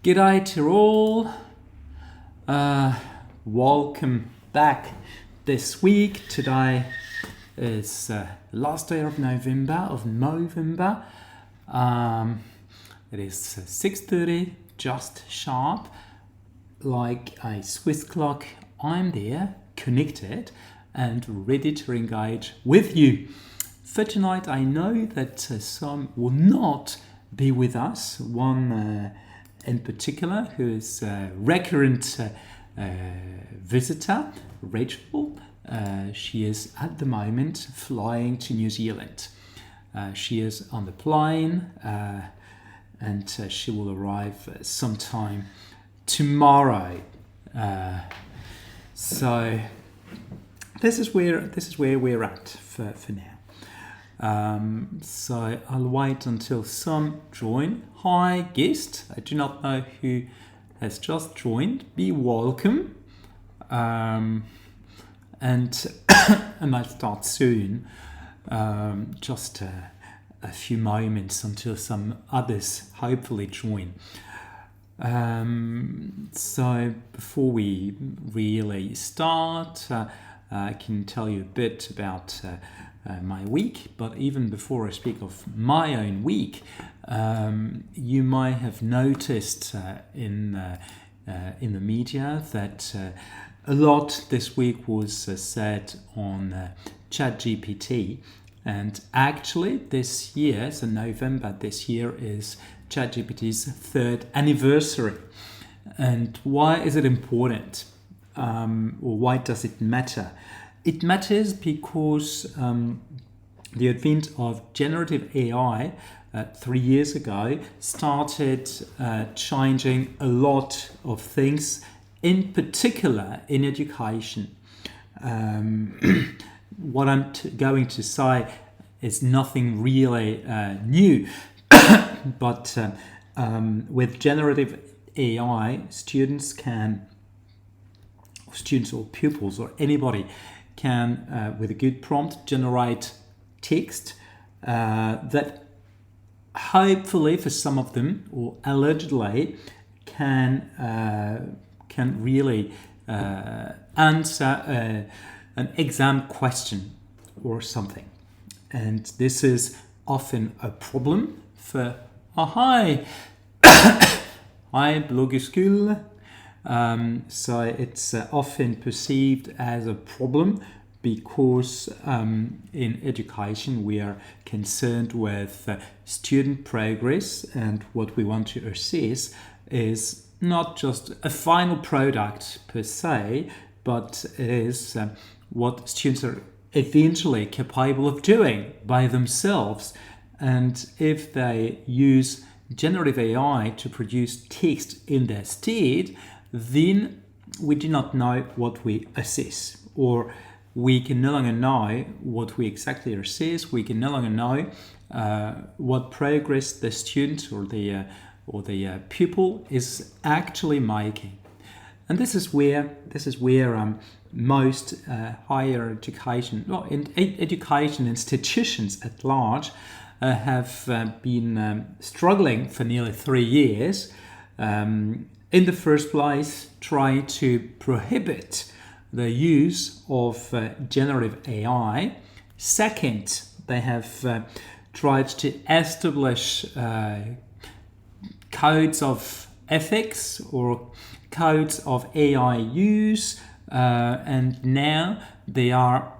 G'day to all. Welcome back this week. Today is last day of November, it is 6:30, just sharp, like a Swiss clock. I'm there, connected and ready to engage with you. For tonight, I know that some will not be with us. One in particular, who is a recurrent visitor, Rachel. She is at the moment flying to New Zealand. She is on the plane and she will arrive sometime tomorrow. So this is where we're at for now. So I'll wait until some join. Hi guest, I do not know who has just joined. Be welcome. And I'll start soon. Just a few moments until some others hopefully join. So before we really start, I can tell you a bit about my week, but even before I speak of my own week, you might have noticed in the media that a lot this week was said on ChatGPT, and actually this year, so November this year, is ChatGPT's 3rd anniversary. And why is it important? Or why does it matter? It matters because the advent of generative AI 3 years ago started changing a lot of things, in particular in education. What I'm going to say is nothing really new, but with generative AI, students or pupils or anybody can, with a good prompt, generate text that hopefully for some of them, or allegedly, can really answer an exam question or something. And this is often a problem for hi bloggerskul. So it's often perceived as a problem because in education we are concerned with student progress, and what we want to assess is not just a final product per se, but it is what students are eventually capable of doing by themselves. And if they use generative AI to produce text in their stead, then we do not know what we assess, or we can no longer know what we exactly assess. We can no longer know what progress the student or the pupil is actually making. And this is where most higher education, education institutions at large, have been struggling for nearly 3 years. In the first place, try to prohibit the use of generative AI. Second, they have tried to establish codes of ethics or codes of AI use, and now they are,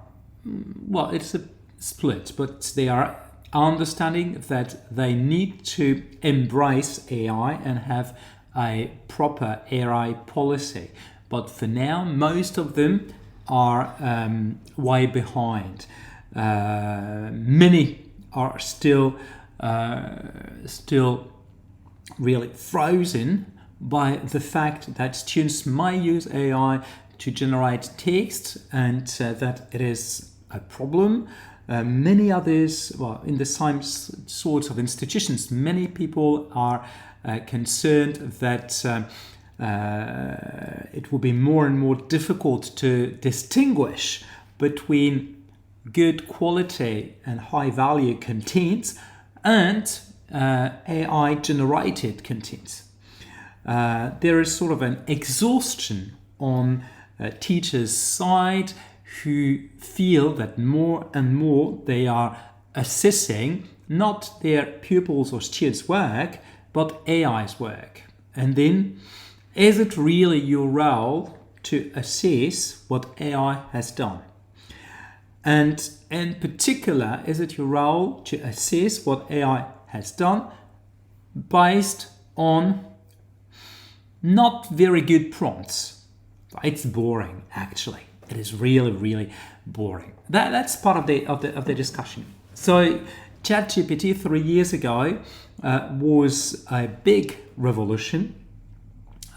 well, it's a split, but they are understanding that they need to embrace AI and have a proper AI policy. But for now, most of them are way behind. Many are still really frozen by the fact that students might use AI to generate text, and that it is a problem. Many others, well, in the same sorts of institutions, many people are concerned that it will be more and more difficult to distinguish between good quality and high value content and AI generated content. there is sort of an exhaustion on teachers' side who feel that more and more they are assessing not their pupils' or students' work, but AI's work. And then, is it really your role to assess what AI has done? And in particular, is it your role to assess what AI has done based on not very good prompts? It's boring, actually. It is really, really boring. That's part of the discussion. So ChatGPT 3 years ago was a big revolution.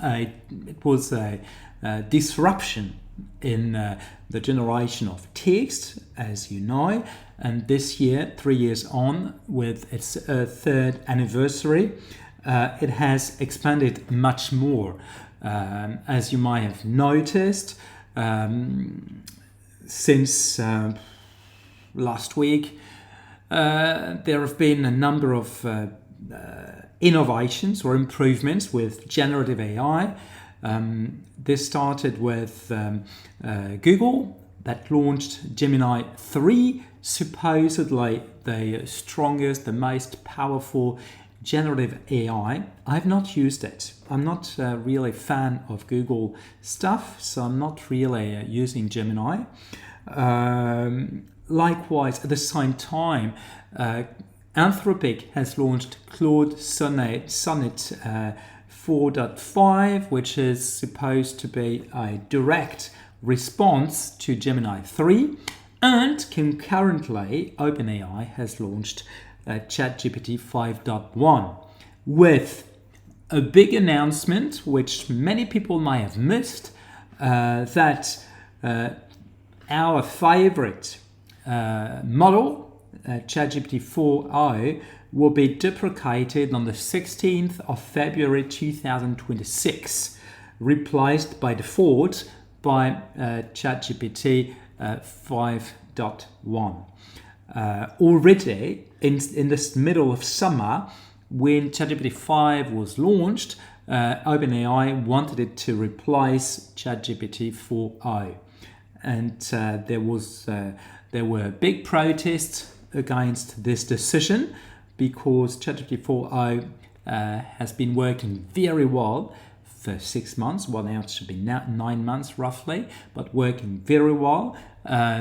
It was a disruption in the generation of text, as you know. And this year, 3 years on, with its third anniversary, it has expanded much more. As you might have noticed, since last week, there have been a number of innovations or improvements with generative AI. This started with Google, that launched Gemini 3, supposedly the strongest, the most powerful generative AI. I've not used it. I'm not really a fan of Google stuff, so I'm not really using Gemini. Likewise, at the same time, Anthropic has launched Claude Sonnet 4.5, which is supposed to be a direct response to Gemini 3. And concurrently, OpenAI has launched ChatGPT 5.1 with a big announcement, which many people may have missed, that our favorite model, ChatGPT 4.0, will be deprecated on the 16th of February 2026, replaced by default by ChatGPT 5.1. Already in this middle of summer, when ChatGPT 5 was launched, OpenAI wanted it to replace ChatGPT 4.0. And there were big protests against this decision because ChatGPT 4.0 has been working very well for 6 months. Well, now it should be 9 months roughly, but working very well,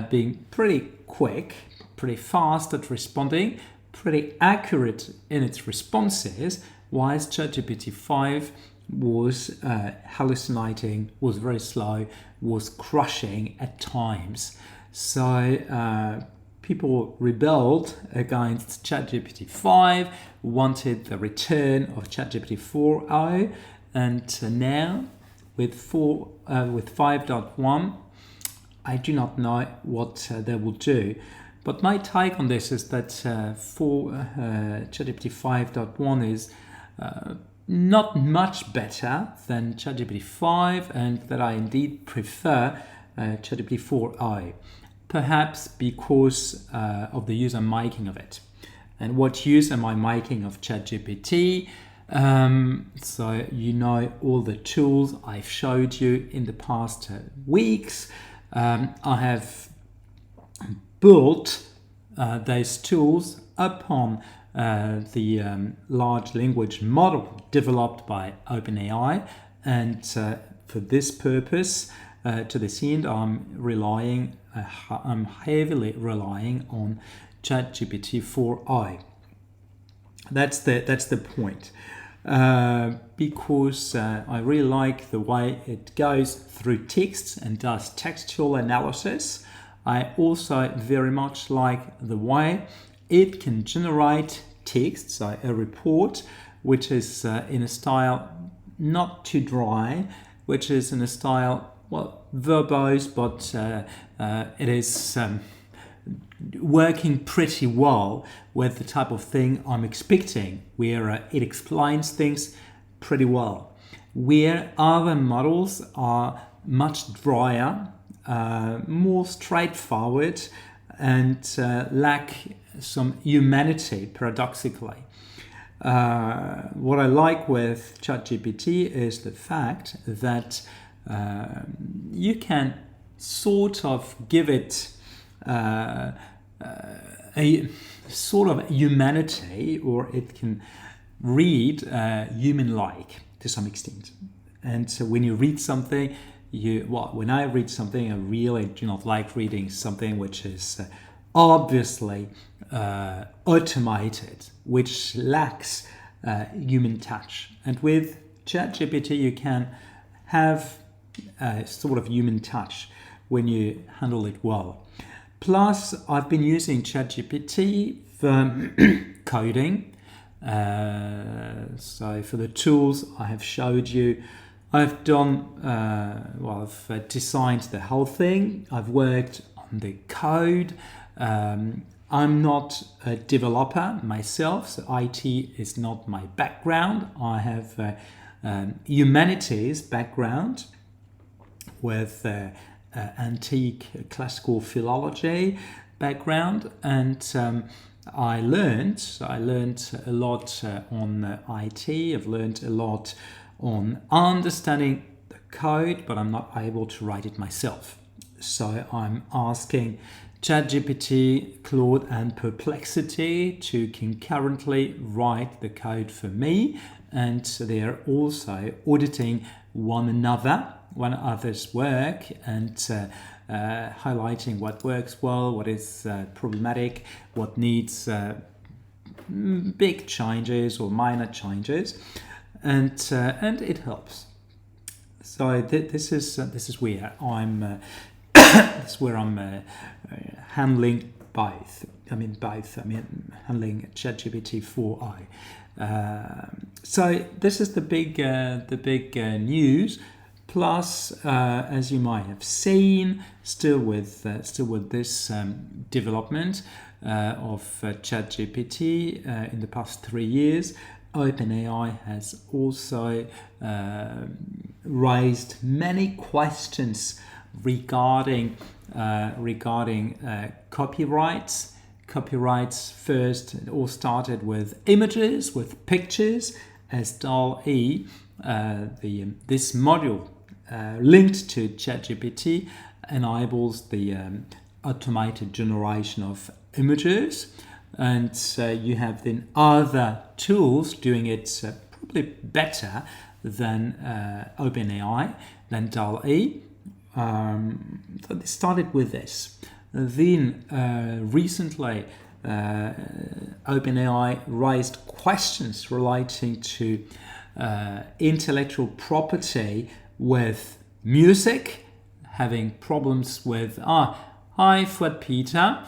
being pretty quick, pretty fast at responding, pretty accurate in its responses, whilst ChatGPT 5 was hallucinating, was very slow, was crushing at times. So people rebelled against ChatGPT 5, wanted the return of ChatGPT 4.0, and now with 5.1, I do not know what they will do. But my take on this is that ChatGPT 5.1 is not much better than ChatGPT 5, and that I indeed prefer ChatGPT 4.0, perhaps because of the use I'm making of it. And what use am I making of ChatGPT? So you know all the tools I've showed you in the past weeks. I have built those tools upon the large language model developed by OpenAI, and for this purpose, to this end, I'm heavily relying on ChatGPT 4.0. That's the point. Because I really like the way it goes through texts and does textual analysis. I also very much like the way it can generate text, so a report, which is in a style not too dry, which is in a style, well, verbose, but it is working pretty well with the type of thing I'm expecting, where it explains things pretty well. Where other models are much drier, more straightforward, and lack some humanity, paradoxically. what I like with ChatGPT is the fact that you can sort of give it a sort of humanity, or it can read human-like to some extent. And so when you read something, when I read something, I really do not like reading something which is obviously automated, which lacks human touch. And with ChatGPT, you can have a sort of human touch when you handle it well. Plus, I've been using ChatGPT for coding. So for the tools I have showed you, I've done, I've designed the whole thing. I've worked on the code. I'm not a developer myself, so IT is not my background. I have a humanities background with antique classical philology background, and I learned a lot on IT. I've learned a lot on understanding the code, but I'm not able to write it myself. So I'm asking ChatGPT, Claude, and Perplexity to concurrently write the code for me, and they're also auditing one another's work, and highlighting what works well, what is problematic, what needs big changes or minor changes, and it helps. So this is where I'm handling both. Handling ChatGPT 4i. So this is the big news. Plus, as you might have seen, still with this development of ChatGPT in the past 3 years, OpenAI has also raised many questions regarding copyrights. Copyrights first, it all started with images, with pictures, as 𝗨𝘁, this module linked to ChatGPT enables the automated generation of images, and you have then other tools doing it probably better than OpenAI, than 𝗨𝘁. So they started with this. Then recently OpenAI raised questions relating to intellectual property with music, having problems with 𝗪𝗿,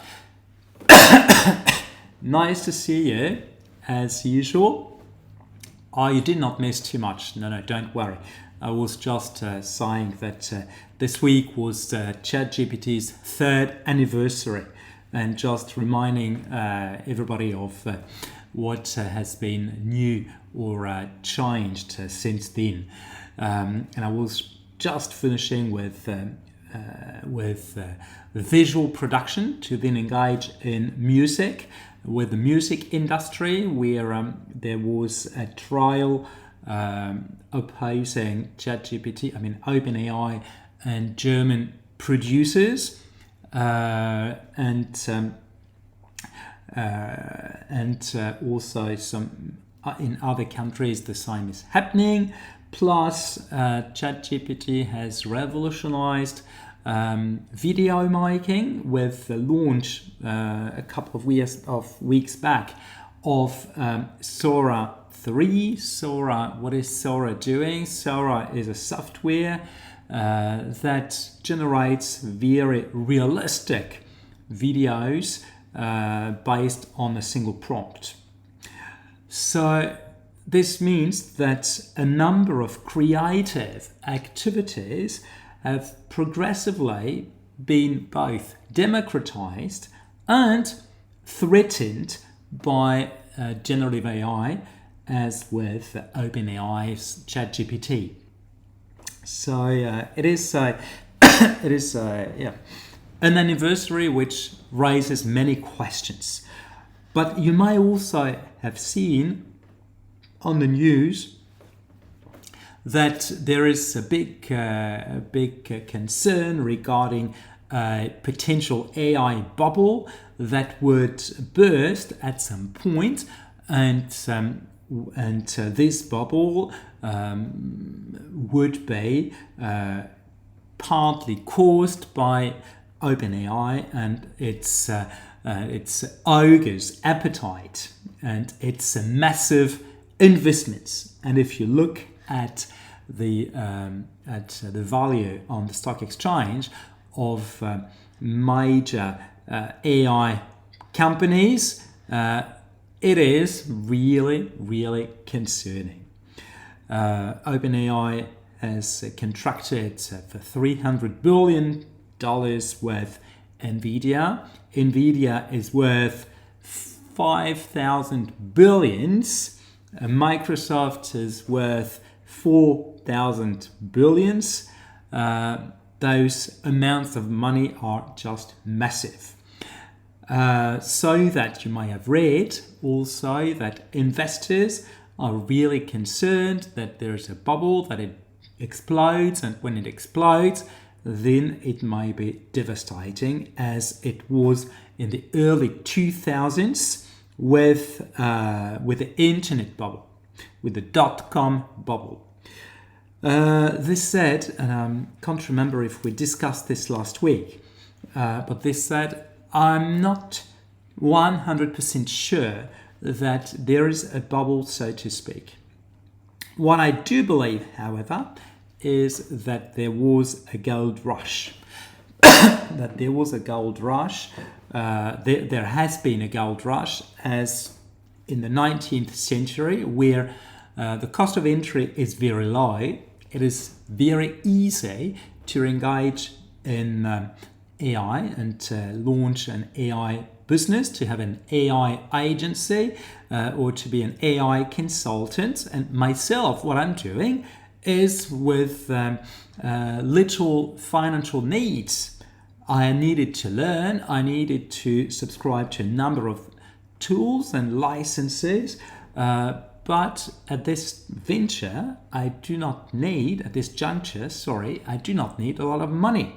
nice to see you as usual. You did not miss too much. No, don't worry. I was just saying that this week was ChatGPT's 3rd anniversary, and just reminding everybody of what has been new or changed since then. And I was just finishing with visual production to then engage in music, with the music industry, where there was a trial opposing ChatGPT, OpenAI, and German producers, and also some in other countries the same is happening. Plus, ChatGPT has revolutionized video making with the launch a couple of weeks back of Sora 3. Sora, what is Sora doing? Sora is a software that generates very realistic videos based on a single prompt. So this means that a number of creative activities have progressively been both democratized and threatened by generative AI, as with OpenAI's ChatGPT. So it is an anniversary which raises many questions. But you may also have seen on the news that there is a big concern regarding a potential AI bubble that would burst at some point, and this bubble would be partly caused by OpenAI and its ogre's appetite and its massive investments. And if you look at the value on the stock exchange of major AI companies, it is really concerning. OpenAI has contracted for $300 billion with NVIDIA. NVIDIA is worth 5,000 billions. Microsoft is worth 4,000 billions. Those amounts of money are just massive. So that you may have read also that investors are really concerned that there is a bubble, that it explodes, and when it explodes, then it may be devastating, as it was in the early 2000s with the internet bubble, with the dot-com bubble. This said, and I can't remember if we discussed this last week, but this said, I'm not 100% sure that there is a bubble, so to speak. What I do believe, however, is that there was a gold rush. That there was a gold rush. There has been a gold rush, as in the 19th century, where the cost of entry is very low. It is very easy to engage in AI and launch an AI business, to have an AI agency, or to be an AI consultant. And myself, what I'm doing is with little financial needs. I needed to learn, I needed to subscribe to a number of tools and licenses, but at this venture, I do not need, at this juncture, I do not need a lot of money.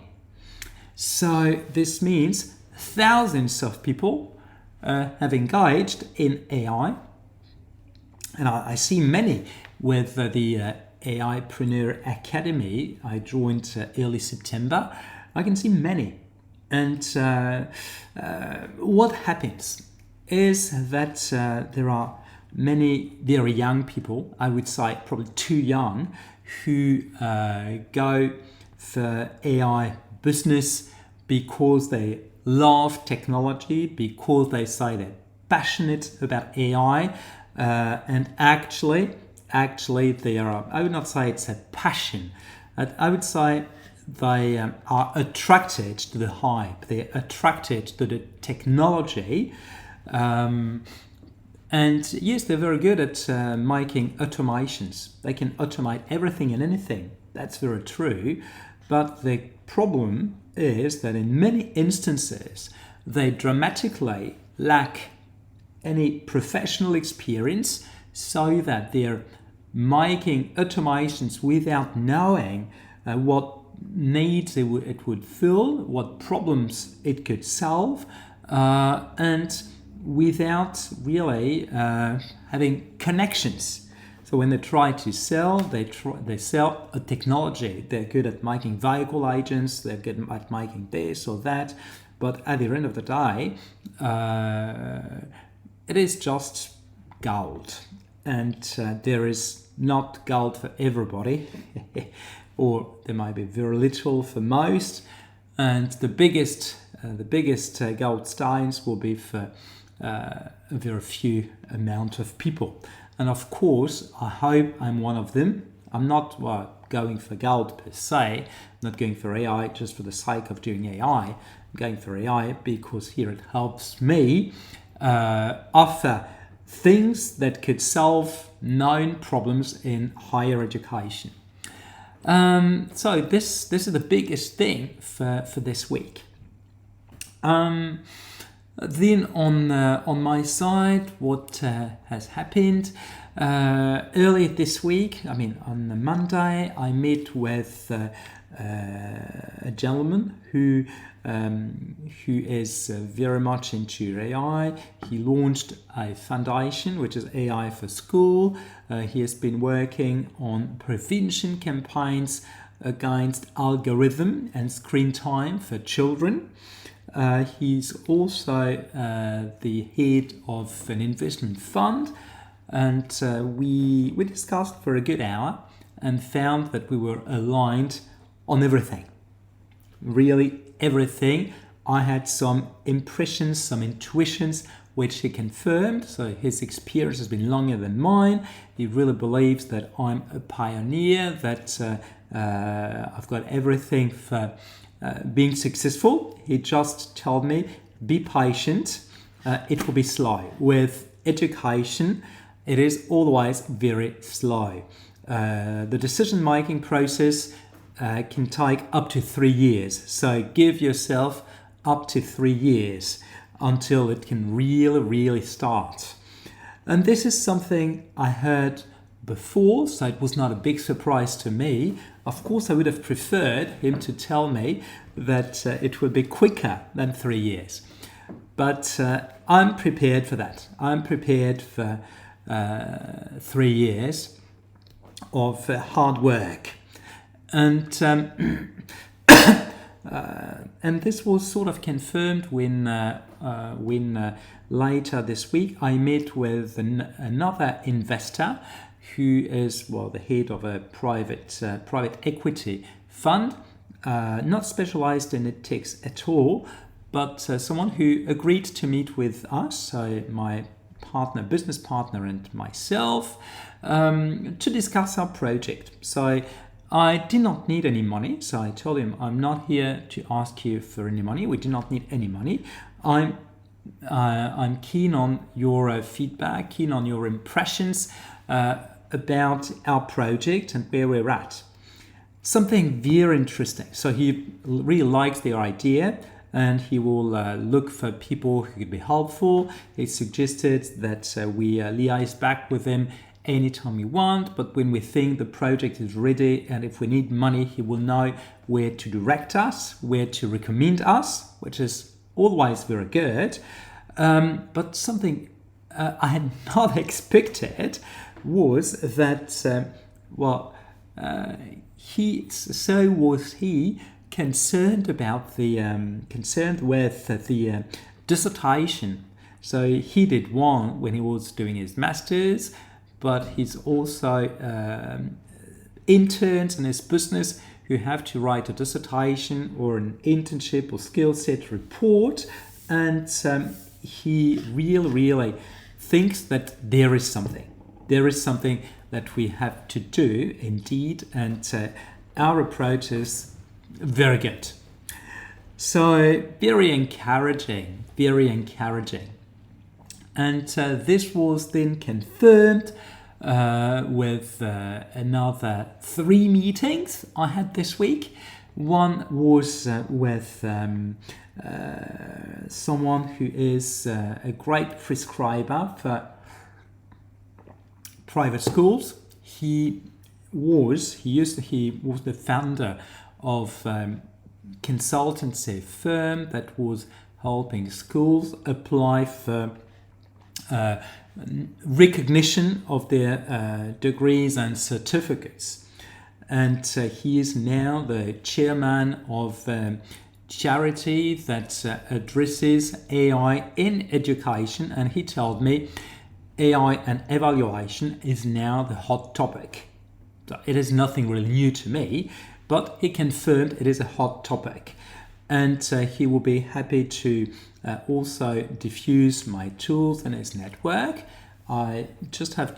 So this means thousands of people have engaged in AI, and I see many with the AIpreneur Academy. I joined early September. I can see many, and what happens is that there are many very young people, I would say probably too young, who go for AI business because they love technology, because they say they're passionate about AI, and actually they are, I would not say it's a passion, I would say they are attracted to the hype, they're attracted to the technology, and yes, they're very good at making automations. They can automate everything and anything. That's very true. But the problem is that in many instances, they dramatically lack any professional experience, so that they're making automations without knowing what needs it would fill, what problems it could solve, and without really having connections. So when they try to sell, they sell a technology. They're good at making vehicle agents, they're good at making this or that, but at the end of the day, it is just gold. And there is not gold for everybody, or there might be very little for most, and the biggest gold stones will be for a very few amount of people. And of course, I hope I'm one of them. I'm not going for gold per se. I'm not going for AI just for the sake of doing AI. I'm going for AI because here it helps me offer things that could solve known problems in higher education. So this is the biggest thing for this week. Then on my side, what has happened? Earlier this week, I mean on the Monday, I met with a gentleman who is very much into AI. He launched a foundation, which is AI for School. He has been working on prevention campaigns against algorithm and screen time for children. He's also the head of an investment fund, and we discussed for a good hour and found that we were aligned on everything. Really everything. I had some impressions, some intuitions, which he confirmed. So his experience has been longer than mine. He really believes that I'm a pioneer, that I've got everything for being successful. He just told me, be patient, it will be slow. With education, it is always very slow. The decision-making process can take up to 3 years. So give yourself up to 3 years until it can really start. And this is something I heard before, so it was not a big surprise to me. Of course, I would have preferred him to tell me that it would be quicker than 3 years. But I'm prepared for that. I'm prepared for 3 years of hard work. And this was sort of confirmed when later this week I met with another investor who is, well, the head of a private equity fund, not specialized in ethics at all, but someone who agreed to meet with us, so my business partner and myself, to discuss our project. So I did not need any money, so I told him, I'm not here to ask you for any money. We do not need any money. I'm keen on your feedback, keen on your impressions about our project and where we're at. Something very interesting. So he really likes the idea, and he will look for people who could be helpful. He suggested that we liaise back with him anytime we want, but when we think the project is ready and if we need money, he will know where to direct us, where to recommend us, which is always very good. But something I had not expected was that, he concerned with the dissertation. So he did one when he was doing his master's, but he's also interns in his business who have to write a dissertation or an internship or skill set report, and he really thinks that there is something that we have to do indeed, and our approach is very good. So very encouraging. And this was then confirmed with another 3 meetings I had this week. One was with someone who is a great prescriber for private schools. He was the founder of consultancy firm that was helping schools apply for recognition of their degrees and certificates. And he is now the chairman of a charity that addresses AI in education, and he told me AI and evaluation is now the hot topic. So it is nothing really new to me, but he confirmed it is a hot topic. And he will be happy to also diffuse my tools in his network. I have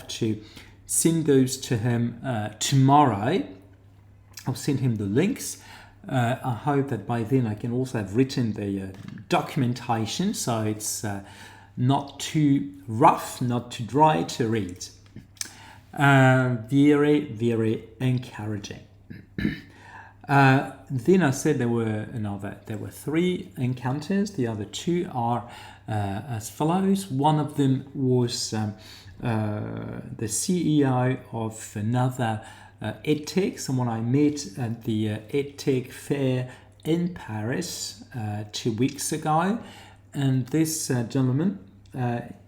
to send those to him tomorrow. I'll send him the links. I hope that by then I can also have written the documentation, so it's not too rough, not too dry to read. Very encouraging. Then I said there were 3 encounters. The other 2 are as follows. One of them was the CEO of another EdTech, someone I met at the EdTech fair in Paris 2 weeks ago. And this gentleman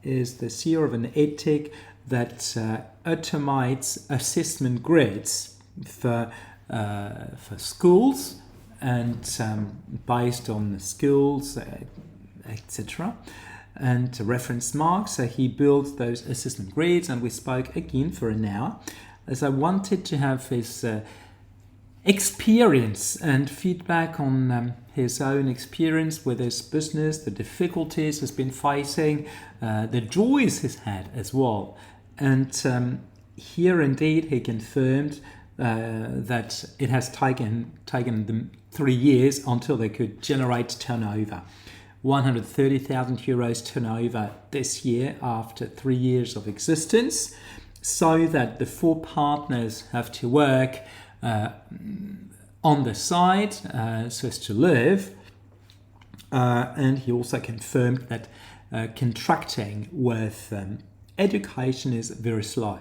is the CEO of an EdTech that automates assessment grids for schools, and based on the skills, etc., and reference marks. So he builds those assessment grids, and we spoke again for an hour, as I wanted to have his experience and feedback on his own experience with his business, the difficulties he's been facing, the joys he's had as well. And here indeed he confirmed that it has taken them 3 years until they could generate turnover. 130,000 euros turnover this year after 3 years of existence, so that the 4 partners have to work on the side so as to live. And he also confirmed that contracting with education is very slow.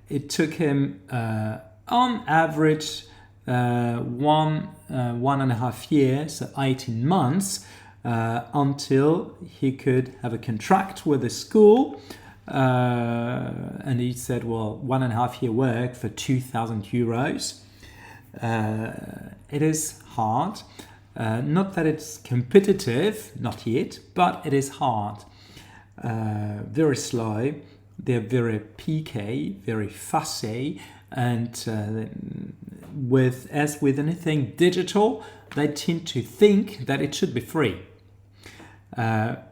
It took him on average 1.5 years, so 18 months, until he could have a contract with the school. And he said, well, 1.5 year work for 2,000 euros. It is hard. Not that it's competitive, not yet, but it is hard. Very slow. They're very picky, very fussy, and as with anything digital, they tend to think that it should be free.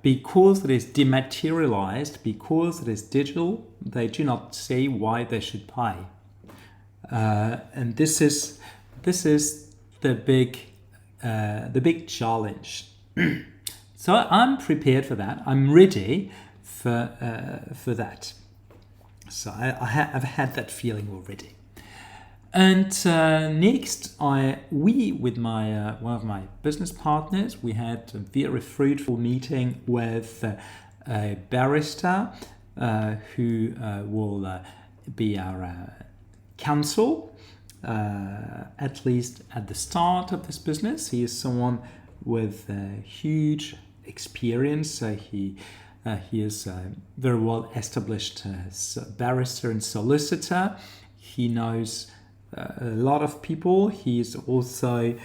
Because it is dematerialized, because it is digital, they do not see why they should pay. And this is the big challenge. So I'm prepared for that. I'm ready for that. So I've had that feeling already. And next, we with my one of my business partners, we had a very fruitful meeting with a barrister who will be our counsel, at least at the start of this business. He is someone with huge experience. So he is very well established as a barrister and solicitor. He knows a lot of people. He is also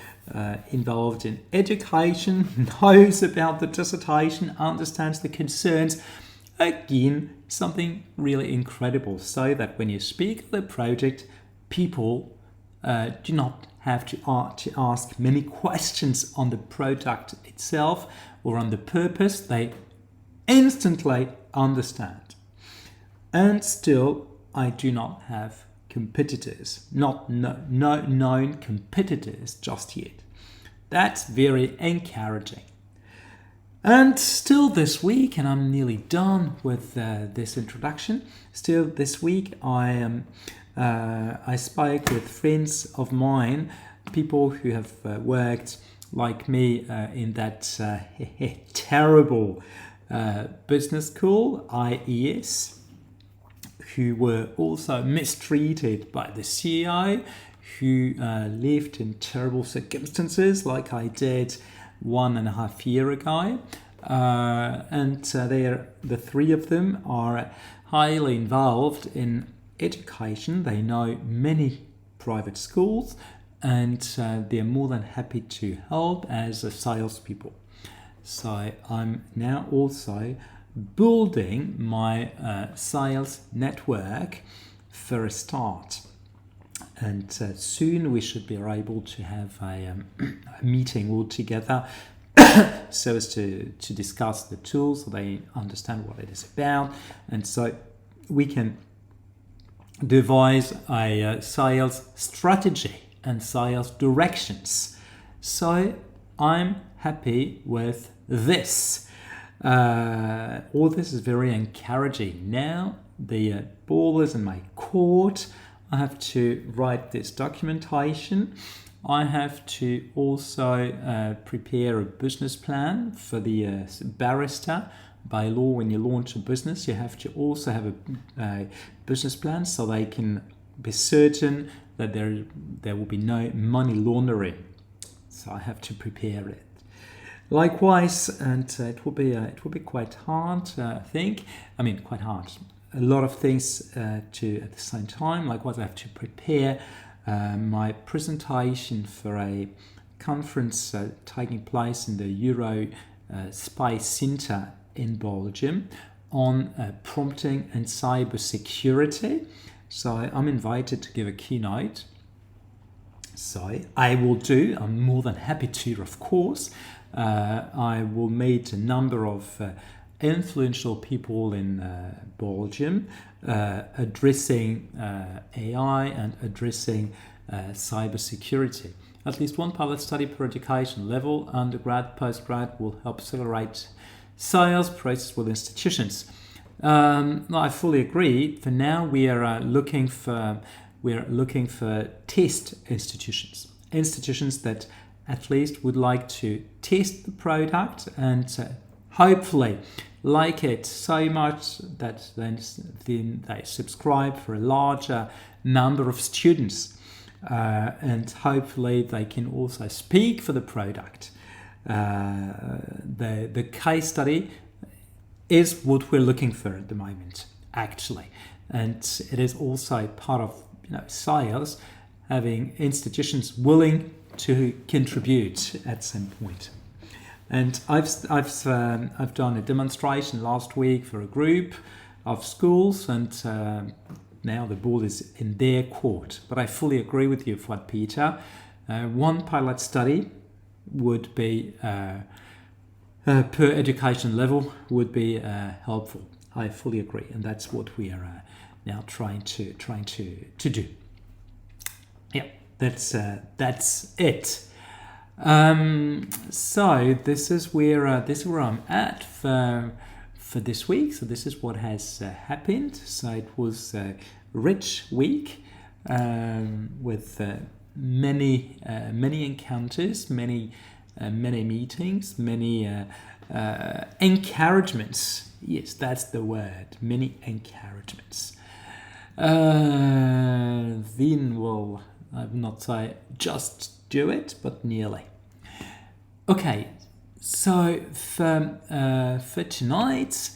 involved in education, knows about the dissertation, understands the concerns. Again, something really incredible, so that when you speak of the project, people do not have to ask many questions on the product itself or on the purpose. They instantly understand. And still, I do not have competitors, no known competitors just yet. That's very encouraging. And still this week, and I'm nearly done with this introduction, still this week I spoke with friends of mine, people who have worked like me in that terrible business school, IES, who were also mistreated by the CEO, who lived in terrible circumstances like I did 1.5 years ago. And the 3 of them are highly involved in education. They know many private schools, and they're more than happy to help as salespeople. So I'm now also building my sales network for a start, and soon we should be able to have a meeting all together so as to discuss the tools, so they understand what it is about, and so we can devise a sales strategy and sales directions. So I'm happy with this. All this is very encouraging. Now the ball is in my court. I have to write this documentation I have to also prepare a business plan for the barrister. By law, when you launch a business, you have to also have a business plan so they can be certain that there will be no money laundering. So I have to prepare it. Likewise, and it will be quite hard, I think. I mean, quite hard. A lot of things to at the same time. Likewise, I have to prepare my presentation for a conference taking place in the 𝗬𝗏 Center in Belgium on prompting and cybersecurity. So I'm invited to give a keynote. So I will do. I'm more than happy to, of course. I will meet a number of influential people in Belgium addressing AI and addressing cybersecurity. At least one pilot study per education level, undergrad, postgrad, will help accelerate sales process with institutions. I fully agree. For now, we are looking for test institutions that at least would like to test the product and hopefully like it so much that then they subscribe for a larger number of students, and hopefully they can also speak for the product. The case study is what we're looking for at the moment, actually, and it is also part of sales, having institutions willing to contribute at some point. And I've done a demonstration last week for a group of schools, and now the ball is in their court. But I fully agree with you, 𝗏𝗏. One pilot study would be per education level would be helpful. I fully agree, and that's what we are now trying to do. Yeah, that's it. So this is where I'm at for this week. So this is what has happened. So it was a rich week with many encounters, many meetings, many encouragements. Yes, that's the word. Many encouragements. Then will I will not say just do it, but nearly. Okay, so for tonight's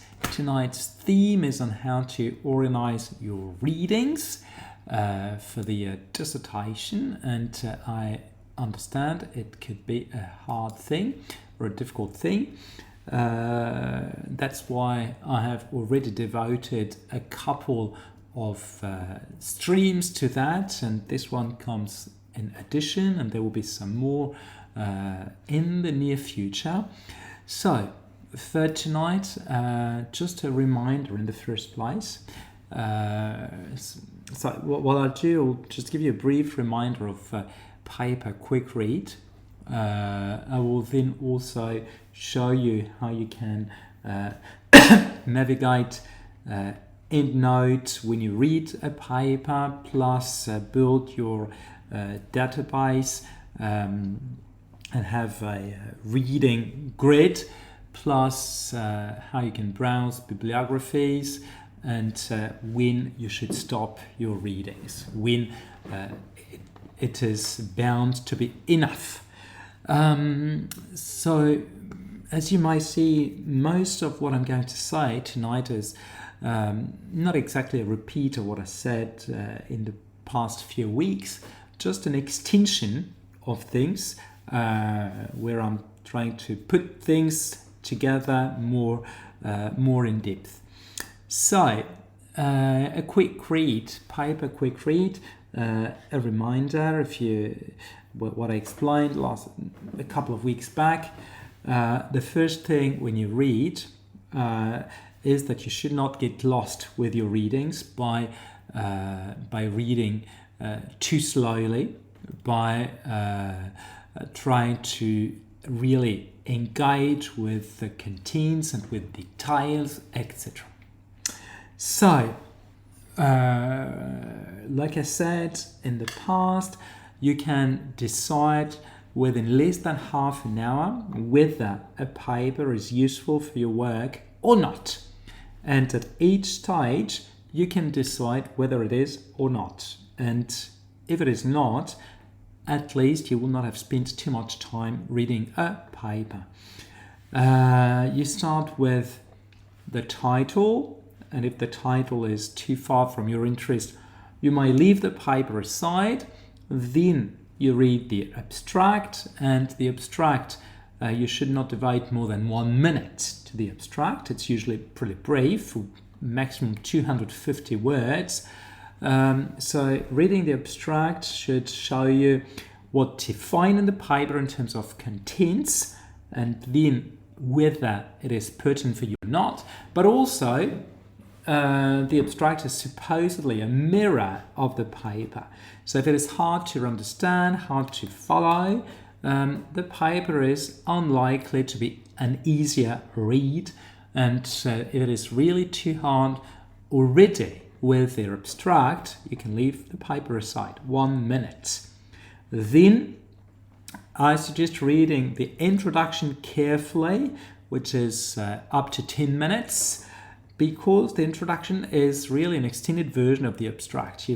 theme is on how to organize your readings for the dissertation, and I understand it could be a hard thing or a difficult thing. That's why I have already devoted a couple of streams to that, and this one comes in addition, and there will be some more in the near future. So for tonight, just a reminder in the first place. So what I'll do, I'll just give you a brief reminder of paper quick read. I will then also show you how you can navigate EndNote when you read a paper, plus build your database and have a reading grid, plus how you can browse bibliographies and when you should stop your readings, when it is bound to be enough. So as you may see, most of what I'm going to say tonight is not exactly a repeat of what I said in the past few weeks, just an extension of things where I'm trying to put things together more in depth. So a quick read, paper quick read, a reminder if you what I explained a couple of weeks back. The first thing when you read is that you should not get lost with your readings by reading too slowly, by trying to really engage with the contents and with details, etc. So, like I said in the past, you can decide within less than half an hour whether a paper is useful for your work or not. And at each stage, you can decide whether it is or not. And if it is not, at least you will not have spent too much time reading a paper. You start with the title, and if the title is too far from your interest, you may leave the paper aside. Then you read the abstract, and the abstract, you should not devote more than 1 minute to the abstract. It's usually pretty brief, maximum 250 words. So reading the abstract should show you what to find in the paper in terms of contents, and then whether it is pertinent for you or not. But also, the abstract is supposedly a mirror of the paper. So if it is hard to understand, hard to follow, the paper is unlikely to be an easier read. And if it is really too hard already with the abstract, you can leave the paper aside 1 minute. Then I suggest reading the introduction carefully, which is up to 10 minutes. Because the introduction is really an extended version of the abstract.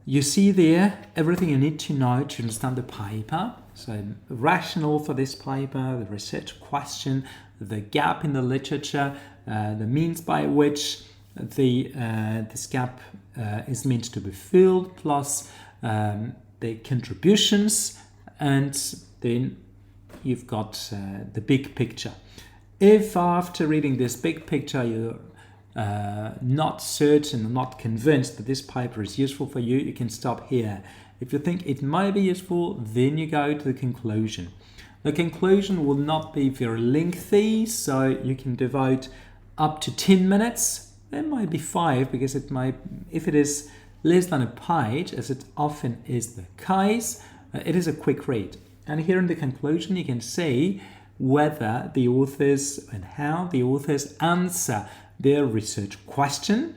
You see there everything you need to know to understand the paper. So the rationale for this paper, the research question, the gap in the literature, the means by which this gap is meant to be filled, plus the contributions, and then you've got the big picture. If after reading this big picture you're not certain, not convinced that this paper is useful for you, you can stop here. If you think it might be useful, then you go to the conclusion. The conclusion will not be very lengthy, so you can devote up to 10 minutes. It might be 5, because if it is less than a page, as it often is the case, it is a quick read. And here in the conclusion you can see whether the authors and how the authors answer their research question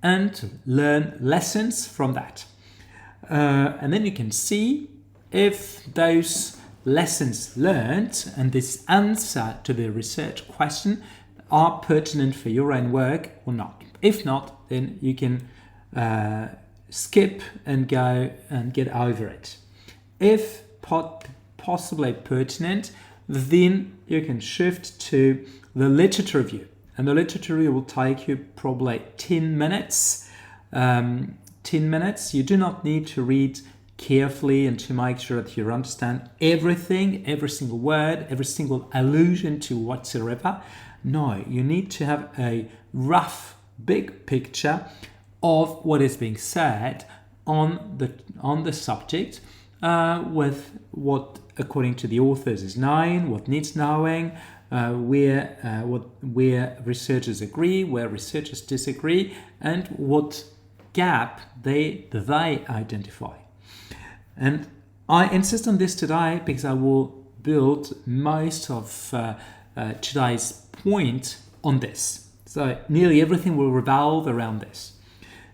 and learn lessons from that. And then you can see if those lessons learned and this answer to the research question are pertinent for your own work or not. If not, then you can skip and go and get over it. If possibly pertinent, then you can shift to the literature review. And the literature review will take you probably 10 minutes. 10 minutes. You do not need to read carefully and to make sure that you understand everything, every single word, every single allusion to whatsoever. No, you need to have a rough, big picture of what is being said on the subject, with what, according to the authors, is known, what needs knowing, where researchers agree, where researchers disagree, and what gap they identify. And I insist on this today because I will build most of today's point on this. So nearly everything will revolve around this.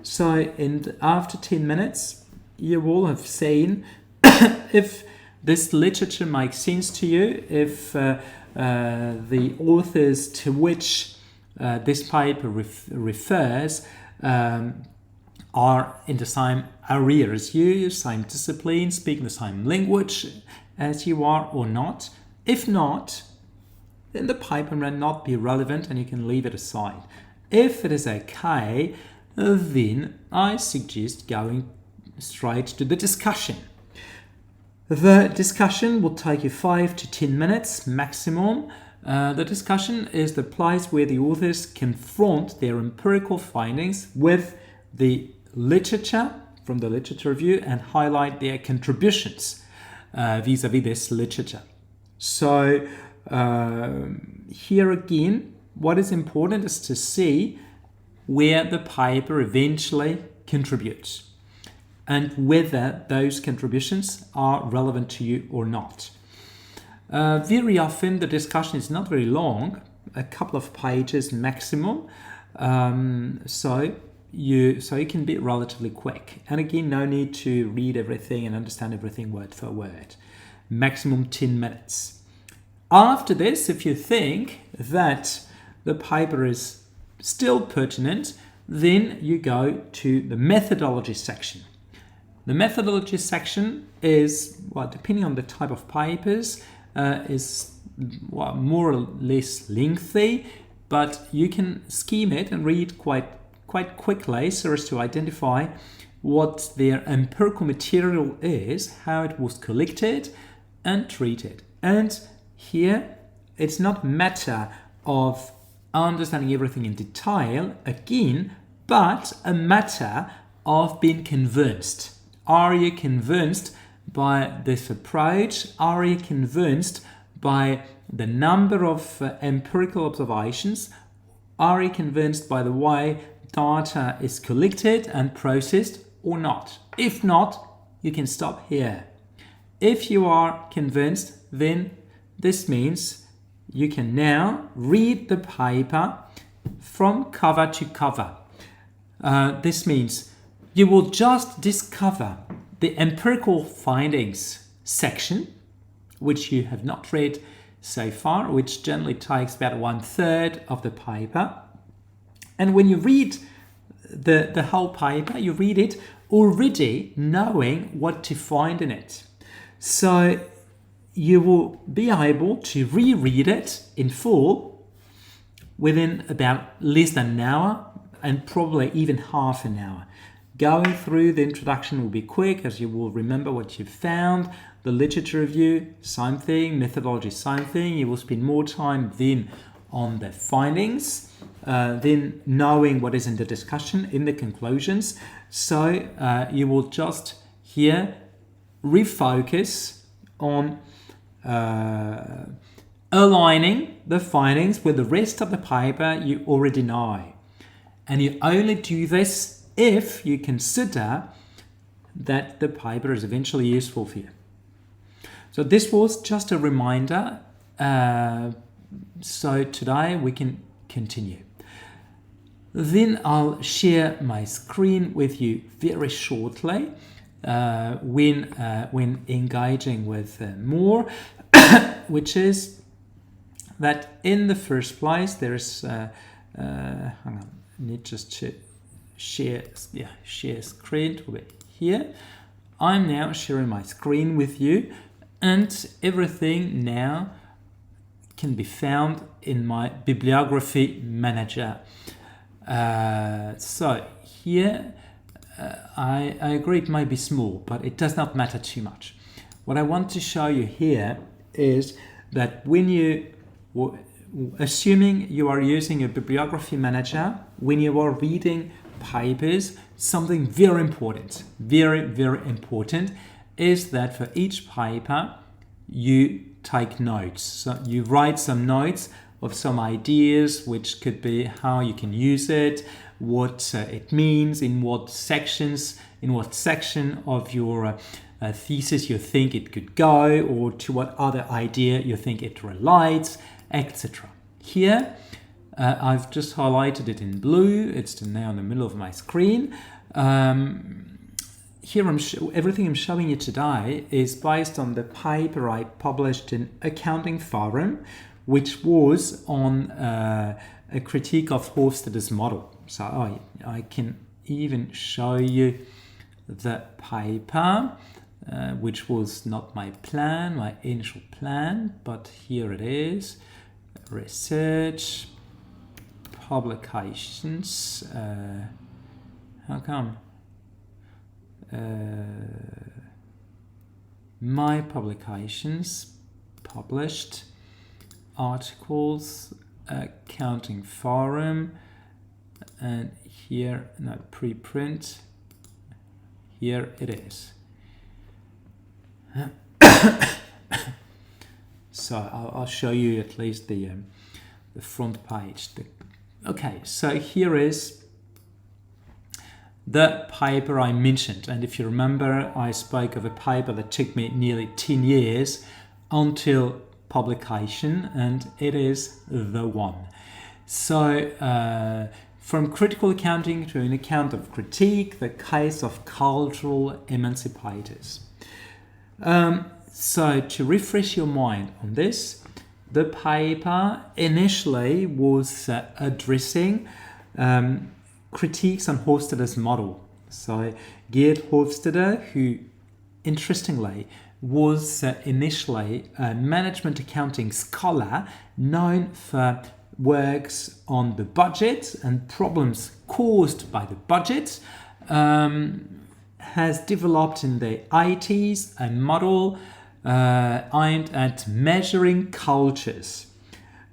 So after 10 minutes, you will have seen if this literature makes sense to you, if the authors to which this paper refers are in the same area as you, same discipline, speaking the same language as you are or not. If not, then the paper may not be relevant and you can leave it aside. If it is okay, then I suggest going straight to the discussion. The discussion will take you 5 to 10 minutes maximum. The discussion is the place where the authors confront their empirical findings with the literature from the literature review and highlight their contributions vis-a-vis this literature. So here again, what is important is to see where the paper eventually contributes and whether those contributions are relevant to you or not. Very often the discussion is not very long, a couple of pages maximum. So so it can be relatively quick. And again, no need to read everything and understand everything word for word. Maximum 10 minutes. After this, if you think that the paper is still pertinent, then you go to the methodology section. The methodology section is, well, depending on the type of papers, is more or less lengthy, but you can skim it and read quite quickly so as to identify what their empirical material is, how it was collected and treated. And here, it's not a matter of understanding everything in detail, again, but a matter of being convinced. Are you convinced by this approach? Are you convinced by the number of empirical observations? Are you convinced by the way data is collected and processed or not? If not, you can stop here. If you are convinced, then this means you can now read the paper from cover to cover. This means you will just discover the empirical findings section, which you have not read so far, which generally takes about 1/3 of the paper. And when you read the whole paper, you read it already knowing what to find in it. So you will be able to reread it in full within about less than an hour and probably even half an hour. Going through the introduction will be quick, as you will remember what you found. The literature review, same thing. Methodology, same thing. You will spend more time then on the findings, then knowing what is in the discussion, in the conclusions. So you will just here refocus on aligning the findings with the rest of the paper you already know. And you only do this if you consider that the paper is eventually useful for you. So this was just a reminder. So today we can continue. Then I'll share my screen with you very shortly when engaging with more, which is that in the first place there's hang on, I need just to share screen here. I'm now sharing my screen with you, and everything now can be found in my bibliography manager. So here I agree it might be small, but it does not matter too much. What I want to show you here is that when you, assuming you are using a bibliography manager, when you are reading papers, something very important is that for each paper you take notes. So you write some notes of some ideas, which could be how you can use it, what it means, in what section of your thesis you think it could go, or to what other idea you think it relates, etc. Here I've just highlighted it in blue. It's now in the middle of my screen. Here everything I'm showing you today is based on the paper I published in Accounting Forum, which was on a critique of Hofstede's model. So I can even show you the paper, which was not my plan, my initial plan, but here it is. Research, publications, how come? My publications, published, articles, Accounting Forum, and here, no, preprint, here it is. So I'll show you at least the front page. Okay, so here is the paper I mentioned, and if you remember, I spoke of a paper that took me nearly 10 years until publication, and it is the one. So from critical accounting to an account of critique, the case of cultural emancipators. So to refresh your mind on this, the paper initially was addressing critiques on Hofstede's model. So 𝗏𝗏𝗡, who interestingly was initially a management accounting scholar known for works on the budget and problems caused by the budget, has developed in the 80s a model aimed at measuring cultures.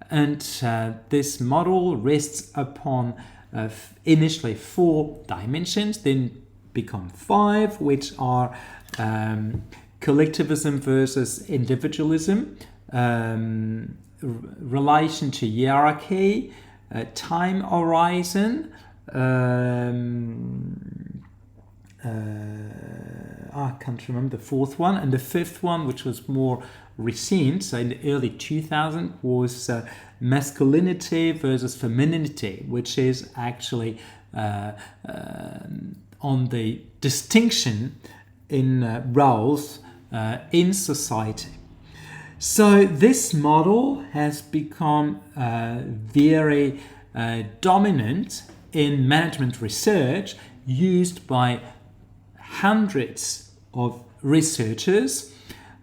And this model rests upon initially 4 dimensions, then become 5, which are collectivism versus individualism, relation to hierarchy, time horizon, I can't remember the 4th one, and the 5th one, which was more recent, so in the early 2000s, was masculinity versus femininity, which is actually on the distinction in roles in society. So this model has become very dominant in management research, used by hundreds of researchers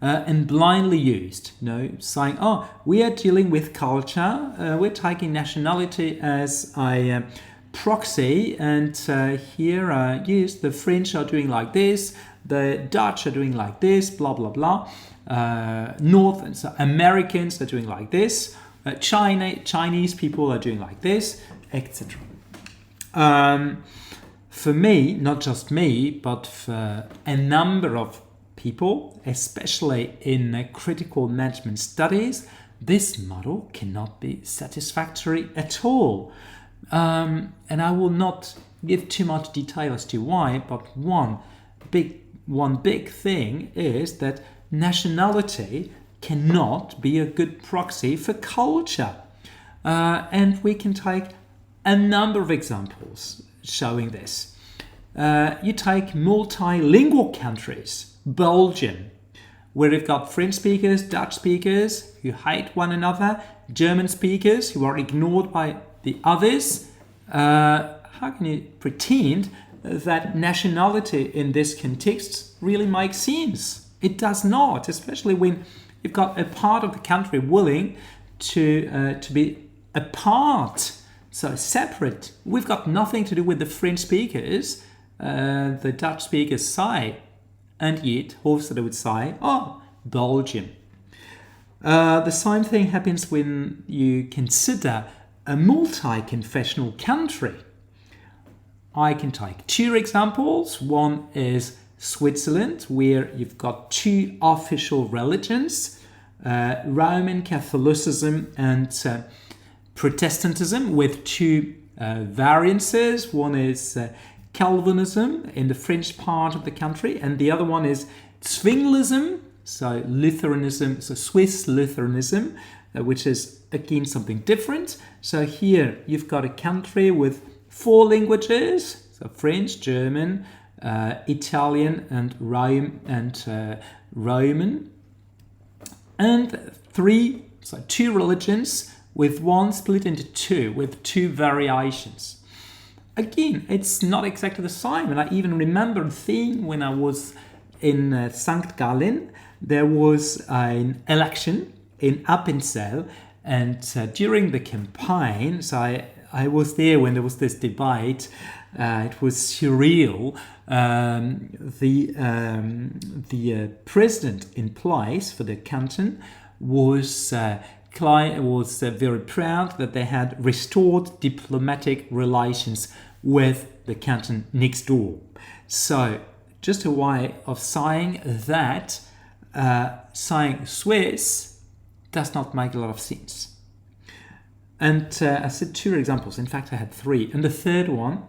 and blindly used, saying, oh, we are dealing with culture, we're taking nationality as a proxy, and here yes, the French are doing like this, the Dutch are doing like this, blah blah blah, North and so Americans are doing like this, Chinese people are doing like this, etc. For me, not just me, but for a number of people, especially in critical management studies, this model cannot be satisfactory at all. And I will not give too much detail as to why, but one big thing is that nationality cannot be a good proxy for culture. And we can take a number of examples showing this. You take multilingual countries, Belgium, where you've got French speakers, Dutch speakers who hate one another, German speakers who are ignored by the others. How can you pretend that nationality in this context really makes sense? It does not, especially when you've got a part of the country willing to be apart, so separate. We've got nothing to do with the French speakers, the Dutch speakers say, and yet Hofstede would say, oh, Belgium. The same thing happens when you consider a multi-confessional country. I can take 2 examples. One is Switzerland, where you've got 2 official religions, Roman Catholicism and Protestantism, with 2 variances. One is Calvinism in the French part of the country, and the other one is Zwingliism, so Lutheranism, so Swiss Lutheranism, which is again something different. So here you've got a country with 4 languages, so French, German, Italian, and Roman, and 2 religions with one split into 2 with 2 variations. Again, it's not exactly the same, and I even remember a thing when I was in St. Gallen. There was an election in Appenzell, and during the campaign, so I was there when there was this debate. It was surreal. The president in place for the canton was very proud that they had restored diplomatic relations with the canton next door. So just a way of saying that saying Swiss does not make a lot of sense. And I said 2 examples. In fact, I had 3. And the third one,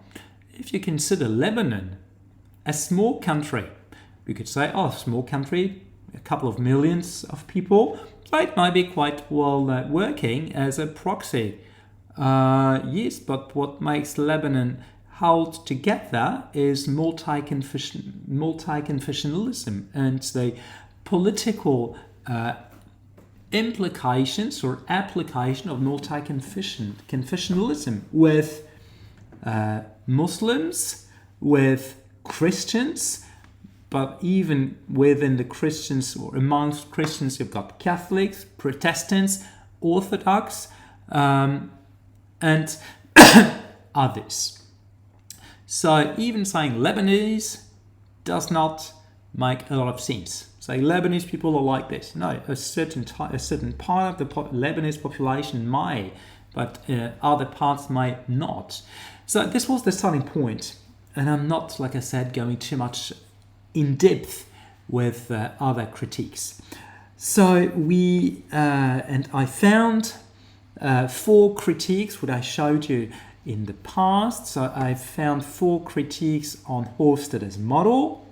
if you consider Lebanon, a small country, we could say, oh, small country, a couple of millions of people, so it might be quite well working as a proxy Yes, but what makes Lebanon hold together is multi-confessionalism and the political implications or application of multi-confessionalism with Muslims, with Christians, but even within the Christians or amongst Christians, you've got Catholics, Protestants, Orthodox, and others. So even saying Lebanese does not make a lot of sense. Say Lebanese people are like this. No, a certain part of the Lebanese population may, but other parts may not. So this was the starting point. And I'm not, like I said, going too much in depth with other critiques. So I found 4 critiques, what I showed you in the past. So I found 4 critiques on Hofstede's model.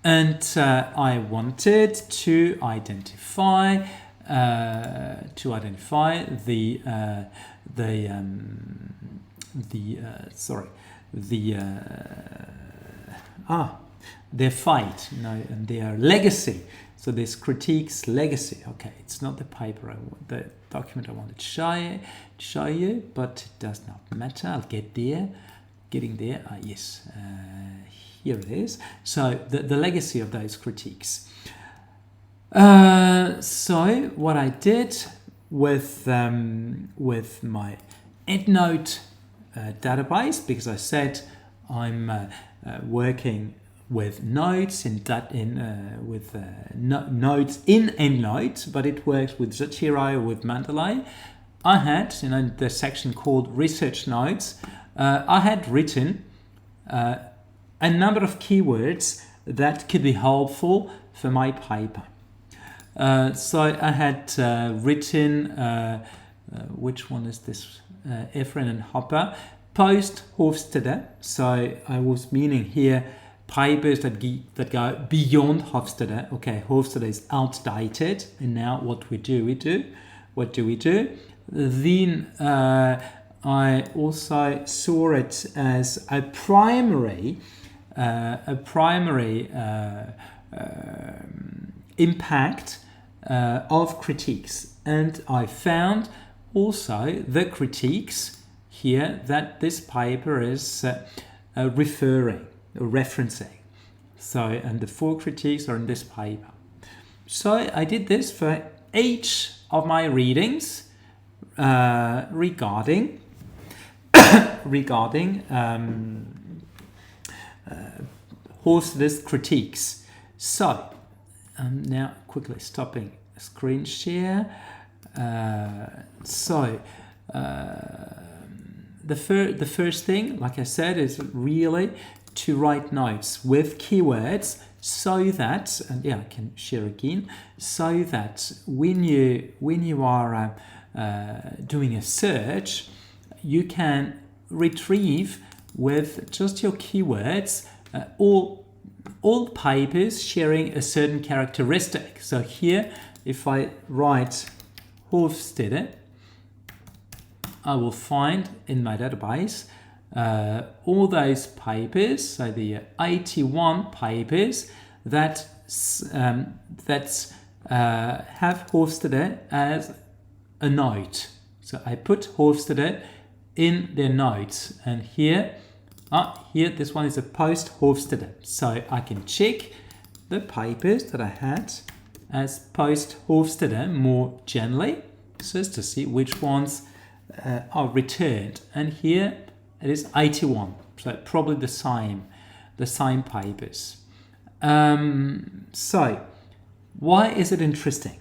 And I wanted to identify their fight, and their legacy. So this critique's legacy. Okay, it's not the paper the document I wanted to show you, but it does not matter. I'll get there. Getting there. Yes. Here it is. So the legacy of those critiques. So what I did with my EndNote database, because I said I'm working with nodes nodes in EndNote, but it works with Zotero or with Mendeley. I had, the section called Research Notes, I had written a number of keywords that could be helpful for my paper. So I had written, which one is this? Efren and Hopper, post Hofstede. So I was meaning here papers that go beyond Hofstede. Okay, Hofstede is outdated, and now what do we do? Then I also saw it as a primary impact of critiques, and I found also the critiques here that this paper is referencing. So, and the 4 critiques are in this paper. So I did this for each of my readings regarding Hofstede's critiques. So now quickly stopping screen share. The first thing, like I said, is really to write notes with keywords so that, and yeah, I can share again, so that when you are doing a search, you can retrieve with just your keywords all papers sharing a certain characteristic. So here, if I write Hofstede, I will find in my database all those papers, so the 81 papers that have Hofstede as a note. So I put Hofstede in their notes, and here this one is a post Hofstede. So I can check the papers that I had as post Hofstede more generally, just to see which ones are returned. And here it is 81, so probably the same papers. So why is it interesting?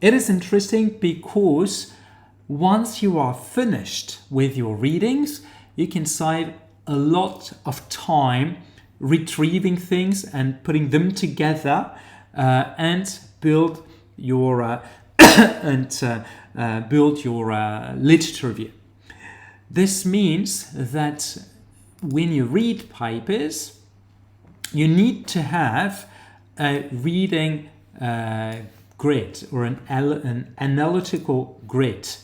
It is interesting because once you are finished with your readings, you can save a lot of time retrieving things and putting them together and build your literature review. This means that when you read papers, you need to have a reading grid or an analytical grid.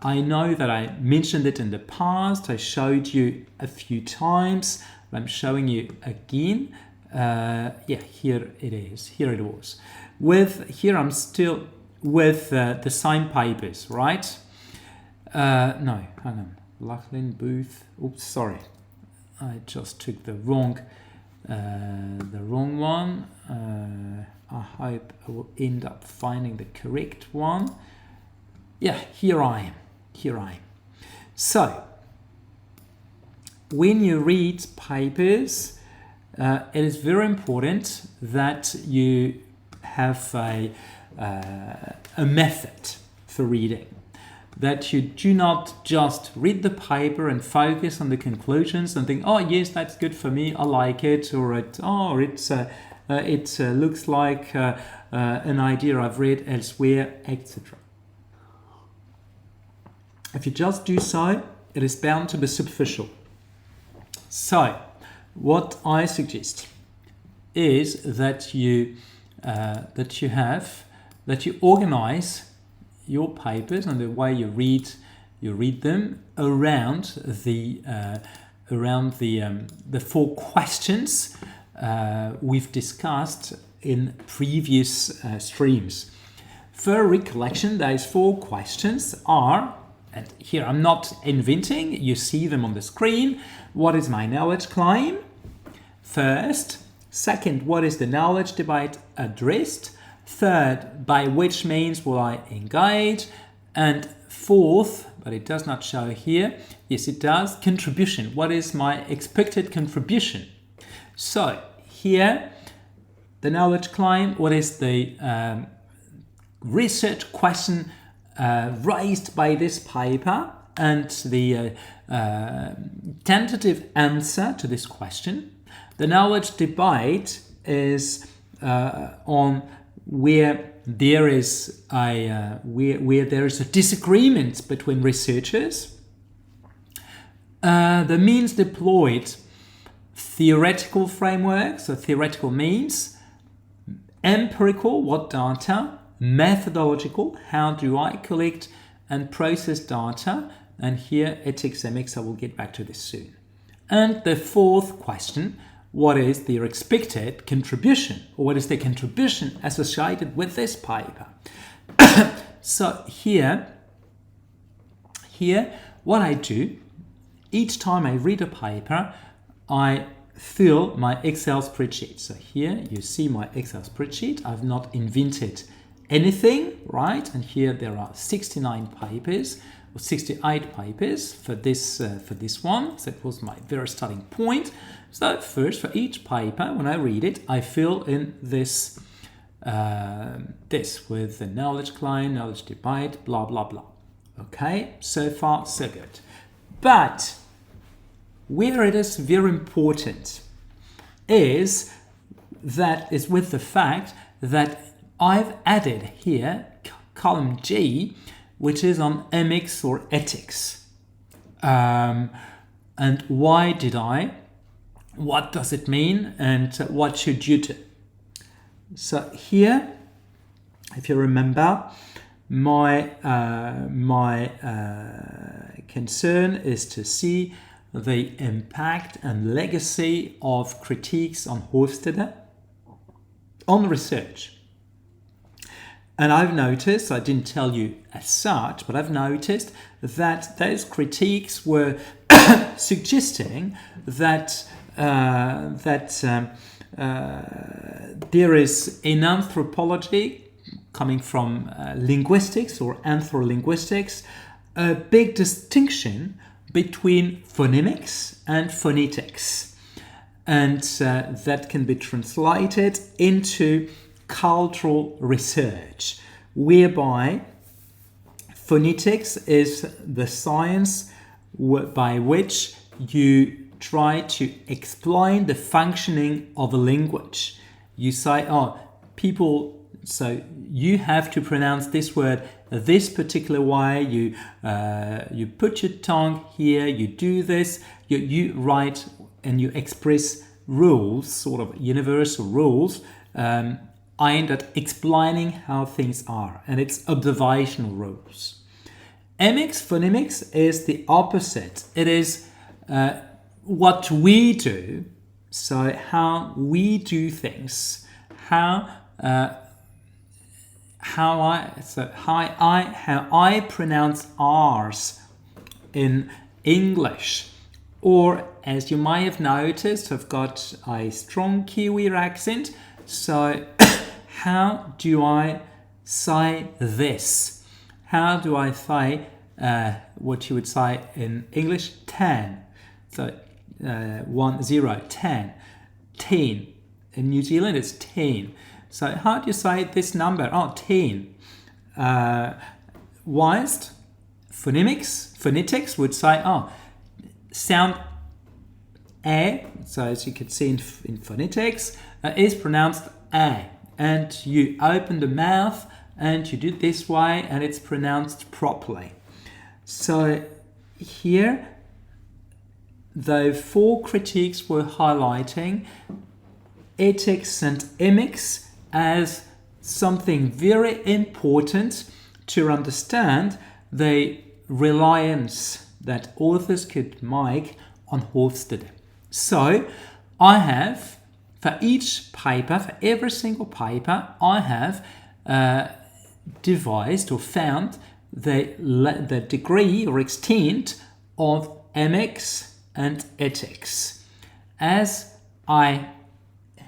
I know that I mentioned it in the past. I showed you a few times. I'm showing you again. Yeah, here it is. Here it was. Here I'm still with the 𝗨𝗀𝗶𝗴, right? No, hang on. 𝗨𝘀𝗶𝗵𝗴. Oops, sorry. I just took the wrong one. I hope I will end up finding the correct one. Yeah, here I am. So, when you read papers, it is very important that you have a method for reading. That you do not just read the paper and focus on the conclusions and think, oh yes, that's good for me, I like it, or it looks like an idea I've read elsewhere, etc. If you just do so, it is bound to be superficial. So, what I suggest is that you organize your papers and the way you read them around the 4 questions we've discussed in previous streams. For recollection, those 4 questions are, and here I'm not inventing, you see them on the screen. What is my knowledge claim? First. Second, what is the knowledge debate addressed? Third, by which means will I engage? And fourth, but it does not show here, yes it does, contribution. What is my expected contribution? So here, the knowledge claim, what is the research question raised by this paper, and the tentative answer to this question. The knowledge debate is on where there is a disagreement between researchers. The means deployed, theoretical frameworks, so theoretical means, empirical, what data, methodological, how do I collect and process data, and here ethics MX, I will get back to this soon. And the fourth question, what is their expected contribution, or what is their contribution associated with this paper? So here, what I do, each time I read a paper, I fill my Excel spreadsheet. So here you see my Excel spreadsheet. I've not invented anything, right? And here there are 69 papers, or 68 papers for this one. So that was my very starting point. So first, for each paper, when I read it, I fill in this with the knowledge claim, knowledge debate, blah blah blah. Okay, so far so good. But where it is very important is with the fact that I've added here column G, which is on MX or ethics. And why did I? What does it mean? And what should you do? So here, if you remember, my concern is to see the impact and legacy of critiques on Hofstede on research. And I've noticed, I didn't tell you as such, but I've noticed that those critiques were suggesting that there is in anthropology, coming from linguistics or anthrolinguistics, a big distinction between phonemics and phonetics. And that can be translated into cultural research, whereby phonetics is the science by which you try to explain the functioning of a language. You say, so you have to pronounce this word this particular way, you put your tongue here, you do this, you write and you express rules, sort of universal rules, aimed at explaining how things are, and it's observational rules. phonemics is the opposite. It is what we do. So how we do things, how I pronounce R's in English, or as you might have noticed, I've got a strong Kiwi accent. So how do I say this? How do I say what you would say in English? 10. So 1, 0, 10. 10. In New Zealand, it's 10. So how do you say this number? Oh, 10. Whilst phonetics would say, oh, sound A, so as you can see in phonetics, is pronounced A. And you open the mouth and you do it this way and it's pronounced properly. So here, the 4 critiques were highlighting ethics and emics as something very important to understand the reliance that authors could make on 𝗨𝘀𝗀𝗍𝗍. So I have, for each paper, for every single paper, I have devised or found the degree or extent of emics and ethics. As I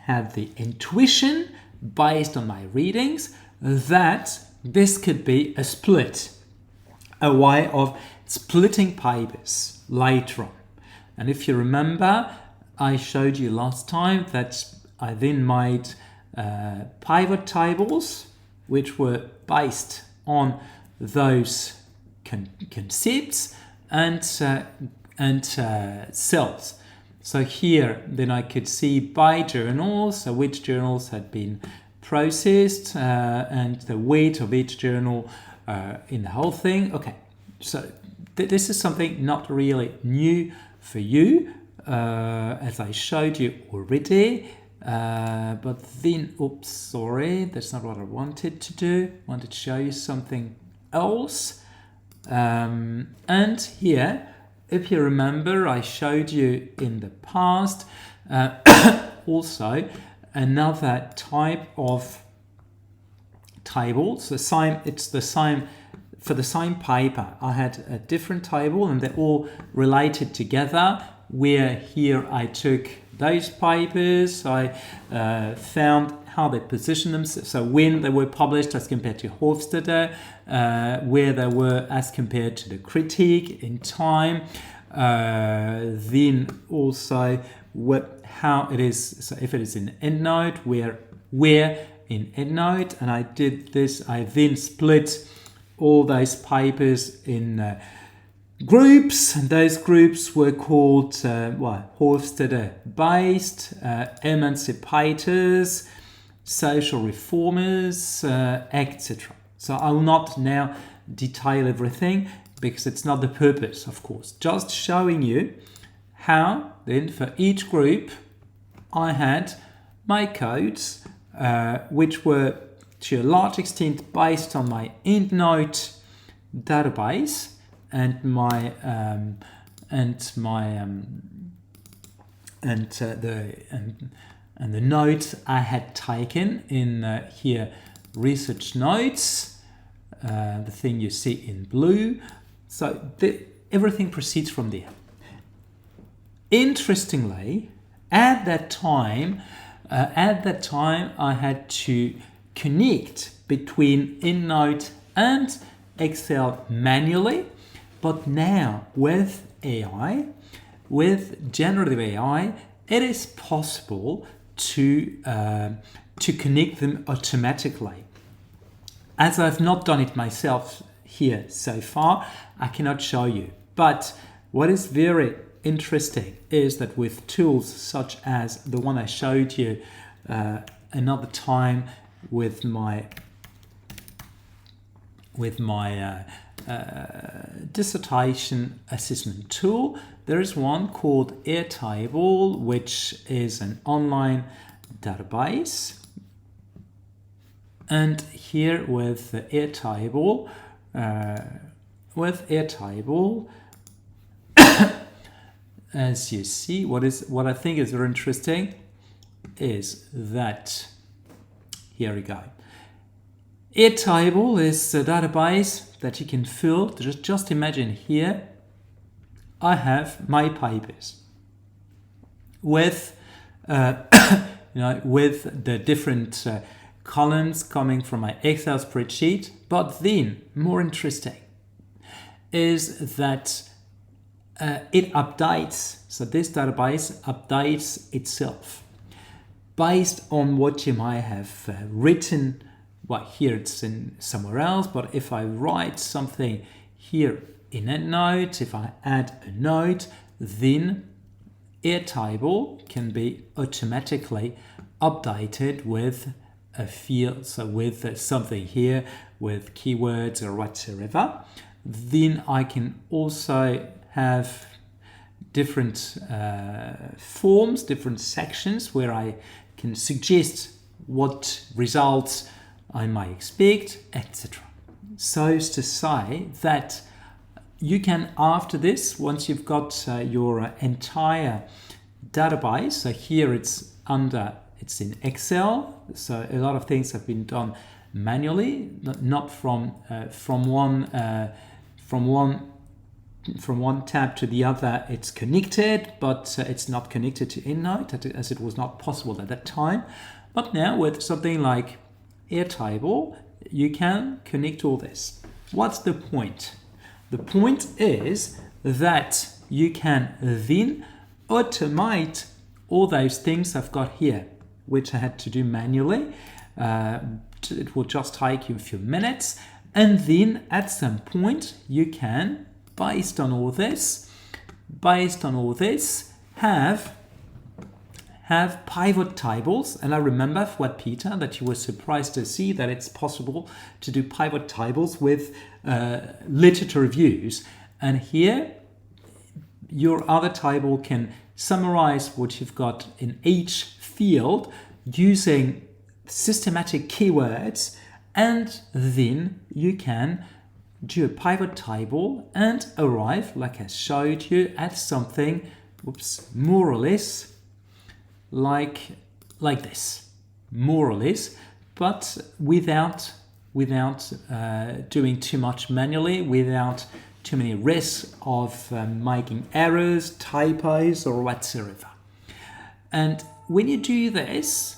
have the intuition, based on my readings, that this could be a split, a way of splitting papers later on. And if you remember, I showed you last time that I then made pivot tables, which were based on those concepts and cells. So here, then I could see by journals, so which journals had been processed and the weight of each journal in the whole thing. Okay, so this is something not really new for you, as I showed you already. But then, oops, sorry, that's not what I wanted to do. I wanted to show you something else. And here, if you remember, I showed you in the past also another type of tables. It's the same for the same paper. I had a different table and they're all related together, where here I took those papers, I found how they position themselves, so when they were published as compared to 𝗨𝘀𝗀𝗍𝗍, where they were as compared to the critique in time, then also how it is, so if it is in EndNote, where in EndNote, and I did this, I then split all those papers in groups, and those groups were called 𝗨𝘀𝗀𝗍𝗍-based, emancipators, social reformers, etc. So I will not now detail everything because it's not the purpose, of course. Just showing you how then for each group I had my codes, which were to a large extent based on my EndNote database and the notes I had taken in here research notes, the thing you see in blue. So everything proceeds from there. Interestingly, at that time I had to connect between EndNote and Excel manually, but now with AI, with generative AI, it is possible to connect them automatically. As I've not done it myself here so far, I cannot show you. But what is very interesting is that with tools such as the one I showed you another time with my dissertation assessment tool, there is one called AirTable, which is an online database. And here with the AirTable, with 𝗨𝗏𝗿, as you see, what I think is very interesting is that, here we go. 𝗨𝗏𝗿 is a database that you can fill. Just imagine here, I have my papers with, with the different columns coming from my Excel spreadsheet. But then, more interesting, is that it updates. So this database updates itself based on what you might have written. Well, here it's in somewhere else, but if I write something here in EndNote, if I add a note, then 𝗨𝗏𝗿 can be automatically updated with a field, so with something here, with keywords or whatsoever. Then I can also have different forms, different sections where I can suggest what results I might expect, etc. So as to say that you can, after this, once you've got your entire database, so here it's in Excel, so a lot of things have been done manually, not from one tab to the other. It's connected, but it's not connected to EndNote, as it was not possible at that time. But now with something like 𝗨𝗏𝗿, you can connect all this. What's the point? The point is that you can then automate all those things I've got here, which I had to do manually. It will just take you a few minutes, and then at some point you can, based on all this, have pivot tables. And I remember 𝗪𝗶𝘁𝗶 that you were surprised to see that it's possible to do pivot tables with literature reviews. And here, your other table can summarize what you've got in each field using systematic keywords, and then you can do a pivot table and arrive, like I showed you, at something, more or less like this, more or less, but without doing too much manually, without too many risks of making errors, typos, or whatsoever. And when you do this,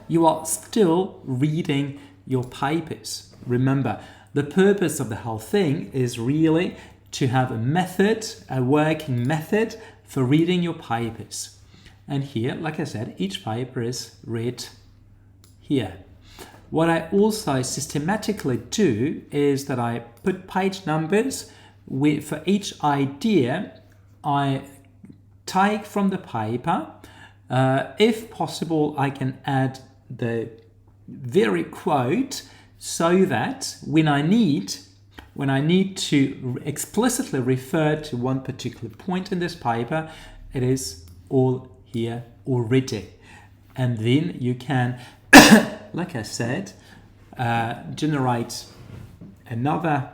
you are still reading your papers. Remember, the purpose of the whole thing is really to have a method, a working method for reading your papers. And here, like I said, each paper is read here. What I also systematically do is that I put page numbers for each idea I take from the paper. If possible, I can add the very quote so that when I need to explicitly refer to one particular point in this paper, it is all here already. And then you can, like I said, generate another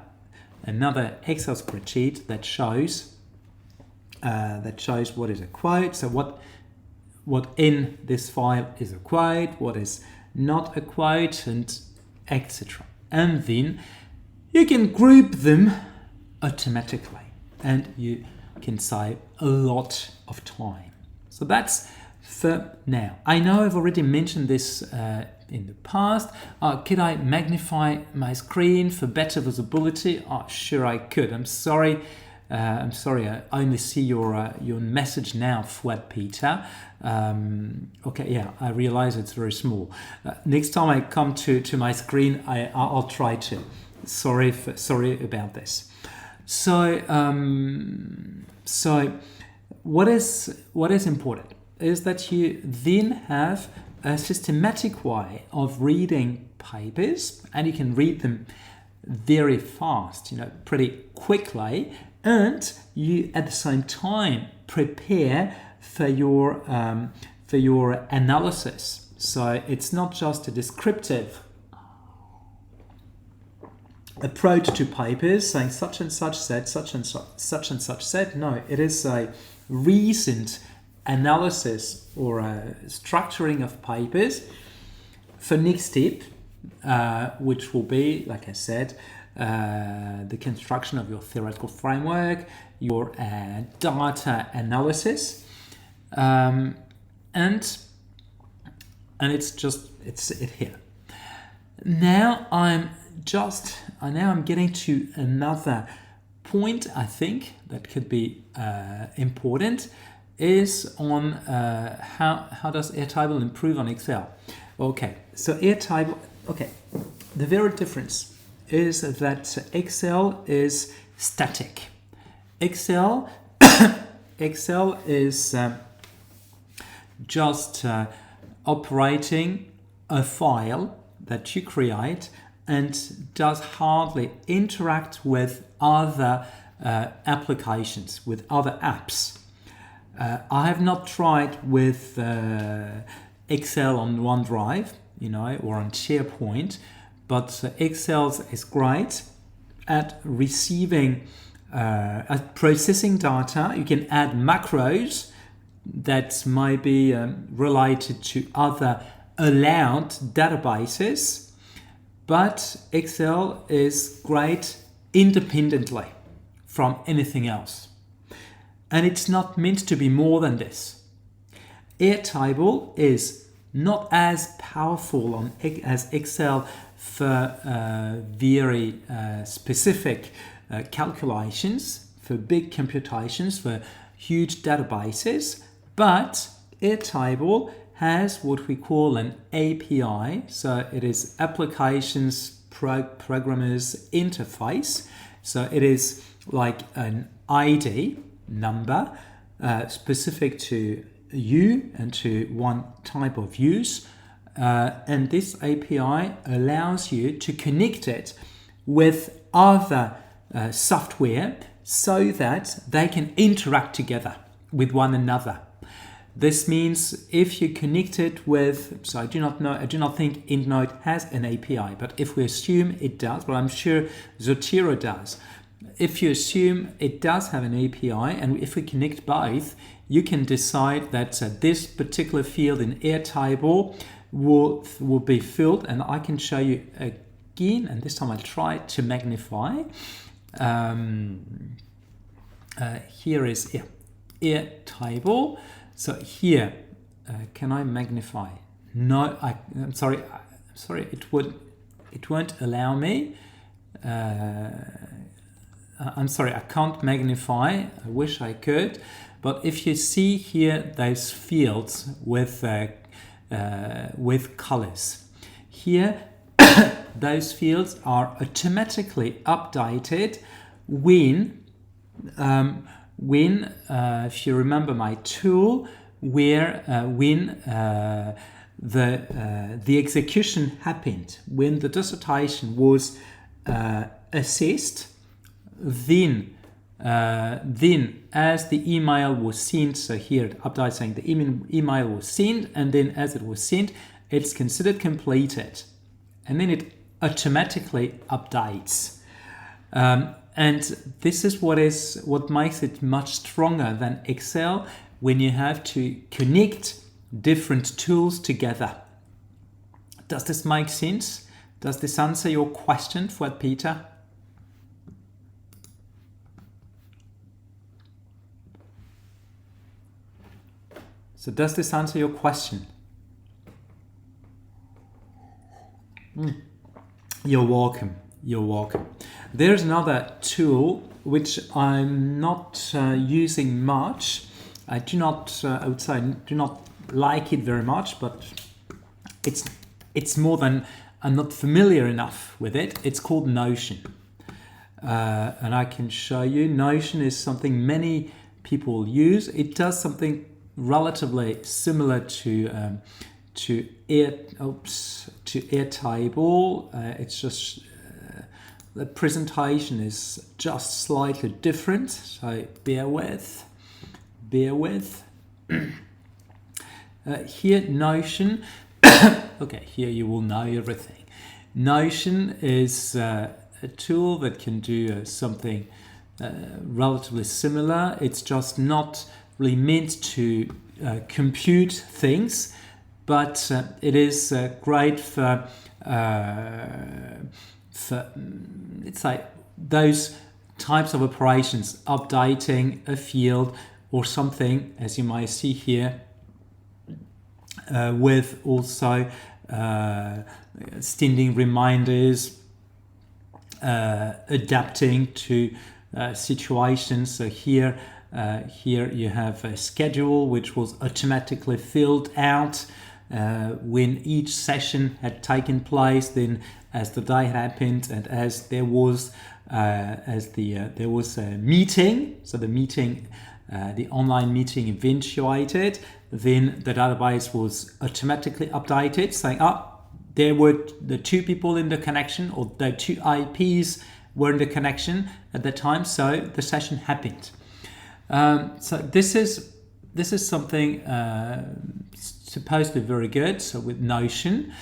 Excel spreadsheet that shows what is a quote. So what in this file is a quote, what is not a quote, and etc. And then you can group them automatically, and you can save a lot of time. So that's for now. I know I've already mentioned this in the past. Could I magnify my screen for better visibility? Sure I could. I'm sorry. I only see your message now, 𝗨𝗪𝗿. Okay, yeah, I realize it's very small. Next time I come to my screen, I'll try to. Sorry about this. So what is important is that you then have a systematic way of reading papers, and you can read them very fast, pretty quickly, and you at the same time prepare for your analysis. So it's not just a descriptive approach to papers saying such and such said, such and such said. No, it is a recent analysis or a structuring of papers for next step, which will be, like I said, the construction of your theoretical framework, your data analysis, and it's here. Now I'm getting to another point I think that could be important, is on how does Airtable improve on Excel. Okay, so Airtable, the very difference is that Excel is static. Excel is just operating a file that you create and does hardly interact with other applications, with other apps. I have not tried with Excel on OneDrive, or on SharePoint, but Excel is great at receiving, at processing data. You can add macros that might be related to other allowed databases, but Excel is great independently from anything else. And it's not meant to be more than this. Airtable is not as powerful as Excel for very specific calculations, for big computations, for huge databases, but Airtable has what we call an API, so it is Applications Programmers Interface. So it is like an ID number specific to you and to one type of use, and this API allows you to connect it with other software so that they can interact together with one another. This means if you connect it with, so I do not think EndNote has an API, but if we assume it does, well, I'm sure Zotero does. If you assume it does have an API, and if we connect both, you can decide that this particular field in Airtable will be filled, and I can show you again, and this time I'll try to magnify. Here is Airtable. So here, can I magnify? No, I'm sorry. It won't allow me. I'm sorry, I can't magnify. I wish I could. But if you see here those fields with colors, here those fields are automatically updated when if you remember my tool, where when the execution happened, when the dissertation was assessed, then as the email was sent, so here it updates saying the email was sent, and then as it was sent, it's considered completed, and then it automatically updates. And this is what makes it much stronger than Excel, when you have to connect different tools together. Does this make sense? Does this answer your question, 𝗏𝗏𝗏𝗏? So does this answer your question? You're welcome. You're welcome. There's another tool which I'm not using much. I do not, I would say, do not like it very much, but it's more than I'm not familiar enough with it. It's called Notion, and I can show you. Notion is something many people use. It does something relatively similar to Airtable. It's just the presentation is just slightly different, so bear with. Here, Notion. Okay, here you will know everything. Notion is a tool that can do something relatively similar. It's just not really meant to compute things, but it is great for it's like those types of operations, updating a field or something, as you might see here, with also sending reminders, adapting to situations. So here you have a schedule which was automatically filled out when each session had taken place. Then, as the day happened, and as there was there was a meeting, so the online meeting eventuated, then the database was automatically updated, saying, there were the two people in the connection, or the two IPs were in the connection at the time, so the session happened. So this is something supposed to be very good. So with Notion,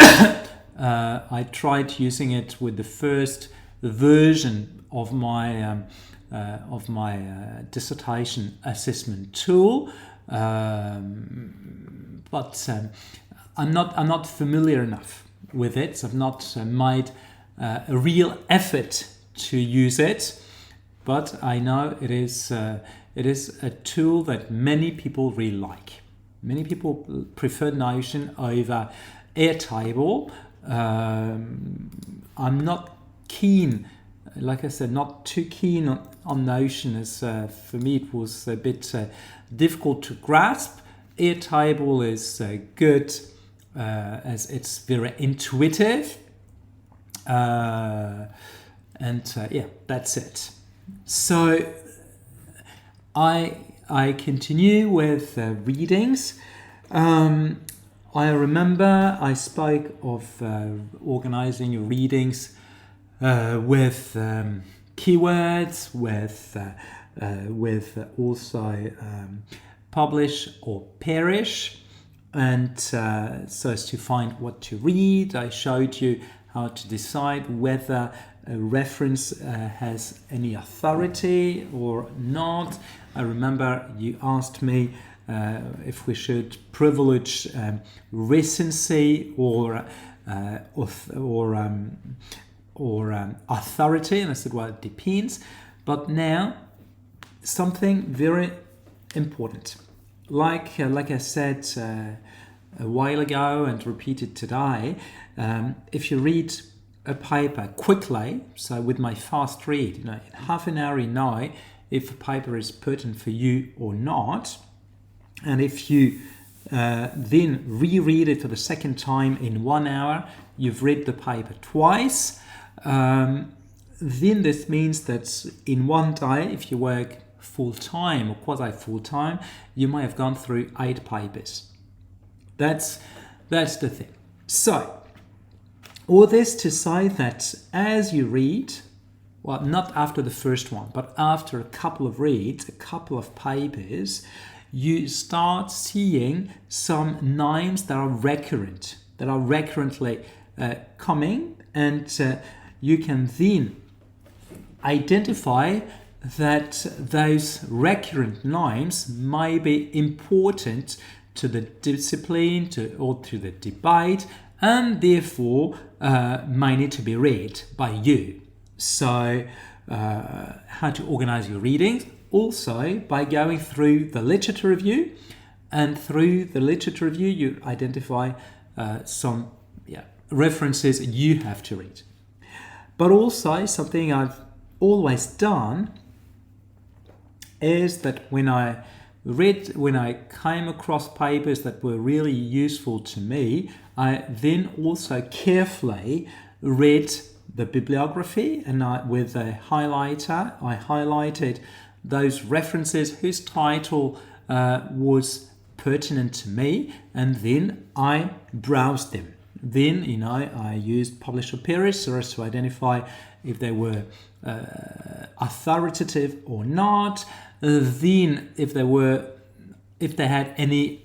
I tried using it with the first version of my dissertation assessment tool, but I'm not familiar enough with it. So I've not made a real effort to use it, but I know it is a tool that many people really like. Many people prefer Notion over Airtable. I'm not keen, like I said, not too keen on Notion, as for me it was a bit difficult to grasp. Airtable is good as it's very intuitive, and yeah, that's it. So I continue with readings. I remember I spoke of organizing readings with keywords, with also publish or perish, and so as to find what to read. I showed you how to decide whether a reference has any authority or not. I remember you asked me if we should privilege recency or authority, and I said, well, it depends. But now, something very important, like I said a while ago and repeated today, if you read a paper quickly, so with my fast read, in half an hour you know if a paper is pertinent for you or not. And if you then reread it for the second time in 1 hour, you've read the paper twice. Then this means that in one day, if you work full-time or quasi-full-time, you might have gone through 8 papers. That's the thing. So, all this to say that as you read, well, not after the first one, but after a couple of reads, a couple of papers, you start seeing some names that are recurrent, that are recurrently coming, and you can then identify that those recurrent names may be important to the discipline or to the debate, and therefore may need to be read by you. So how to organize your readings? Also by going through the literature review, and through the literature review you identify some references you have to read. But also something I've always done is that when I came across papers that were really useful to me, I then also carefully read the bibliography, and with a highlighter I highlighted those references whose title was pertinent to me, and then I browsed them. Then, I used publish or perish so as to identify if they were authoritative or not. Then, if they had any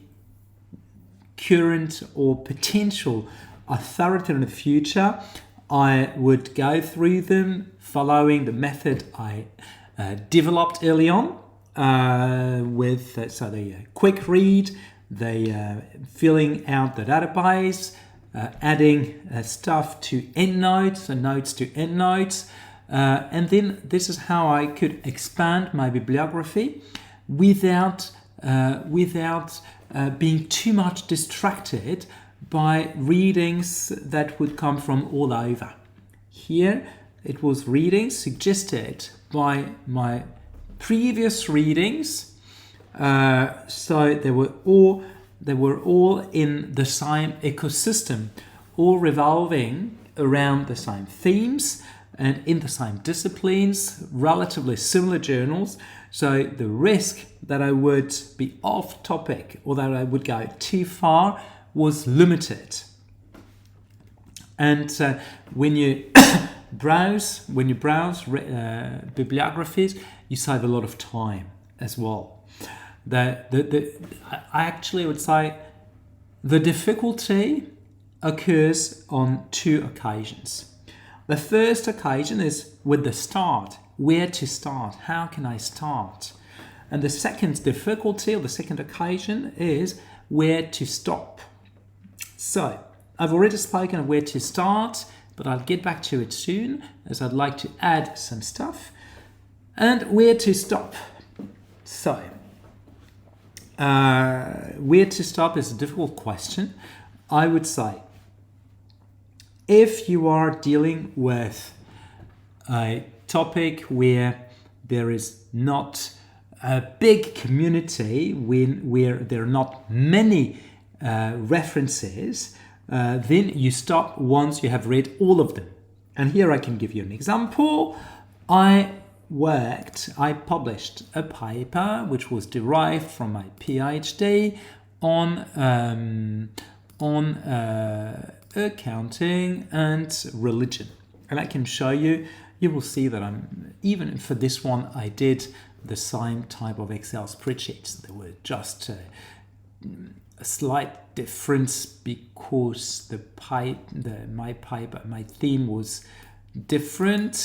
current or potential authority in the future, I would go through them following the method I developed early on with the quick read, the filling out the database, adding stuff to EndNote, so notes to EndNotes, and then this is how I could expand my bibliography without being too much distracted by readings that would come from all over. Here it was readings suggested by my previous readings, so they were all in the same ecosystem, all revolving around the same themes and in the same disciplines, relatively similar journals. So the risk that I would be off topic or that I would go too far was limited. And when you browse bibliographies, you save a lot of time as well. I actually would say the difficulty occurs on two occasions. The first occasion is with the start. Where to start? How can I start? And the second difficulty, or the second occasion, is where to stop. So, I've already spoken of where to start, but I'll get back to it soon, as I'd like to add some stuff. And where to stop. So, where to stop is a difficult question. I would say, if you are dealing with a topic where there is not a big community, where there are not many references, then you stop once you have read all of them. And here I can give you an example. I published a paper which was derived from my PhD on accounting and religion. And I can show you, you will see that even for this one, I did the same type of Excel spreadsheets. There were just a slight difference because my theme was different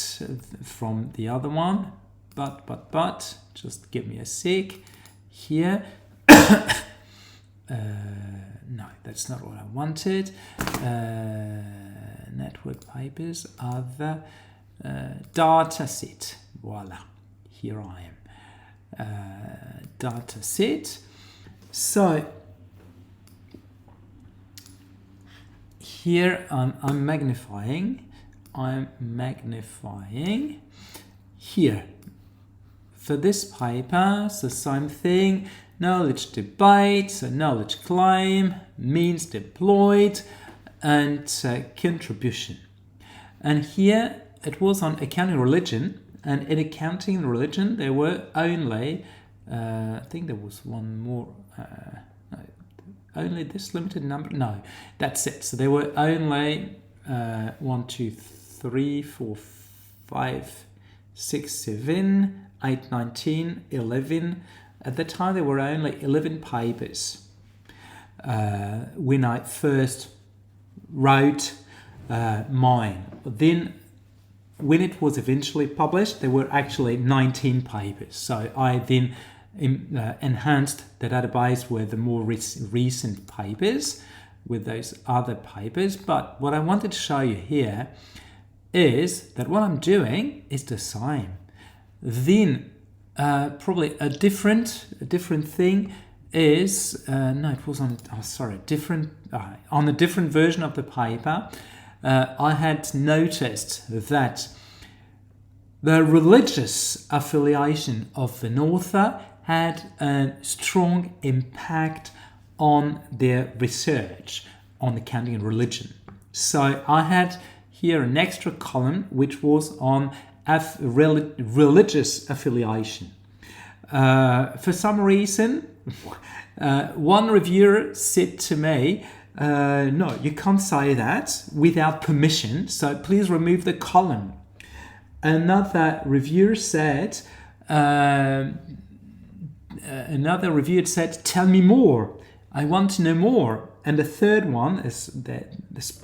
from the other one. But, just give me a sec here. No, that's not what I wanted. Network papers, other data set. Voila, here I am. Data set. So here I'm magnifying. Here. For this paper, it's the same thing. Knowledge debate, so knowledge claim, means deployed, and contribution. And here it was on accounting religion, and in accounting and religion there were only, I think there was one more, no, only this limited number, no, that's it. So there were only 1, 2, 3, 4, 5, 6, 7, 8, 9, 10, 11. At the time, there were only 11 papers when I first wrote mine. Then, when it was eventually published, there were actually 19 papers. So I then enhanced the database with the more recent papers, with those other papers. But what I wanted to show you here is that what I'm doing is the same. Then, probably a different thing is it was on on a different version of the paper. I had noticed that the religious affiliation of an author had a strong impact on their research on accounting and religion. So I had here an extra column which was on religious affiliation. For some reason, one reviewer said to me, no, you can't say that without permission, so please remove the column. Another reviewer said, tell me more. I want to know more. And the third one is that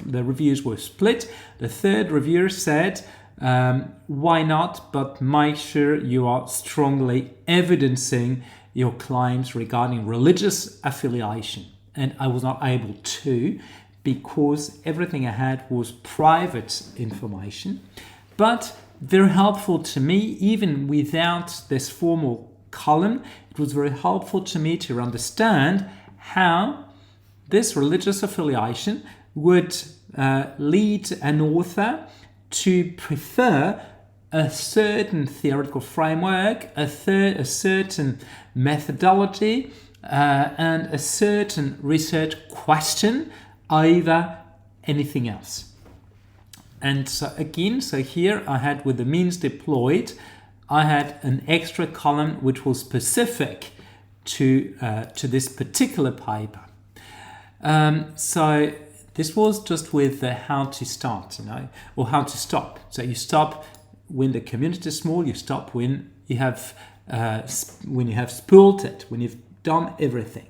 the reviews were split. The third reviewer said, why not, but make sure you are strongly evidencing your claims regarding religious affiliation. And I was not able to, because everything I had was private information. But very helpful to me, even without this formal column, it was very helpful to me to understand how this religious affiliation would lead an author to prefer a certain theoretical framework, a certain methodology, and a certain research question over anything else. And so again, so here I had, with the means deployed, I had an extra column which was specific to this particular paper. So this was just with how to start, or how to stop. So you stop when the community is small. You stop when you have spooled it, when you've done everything.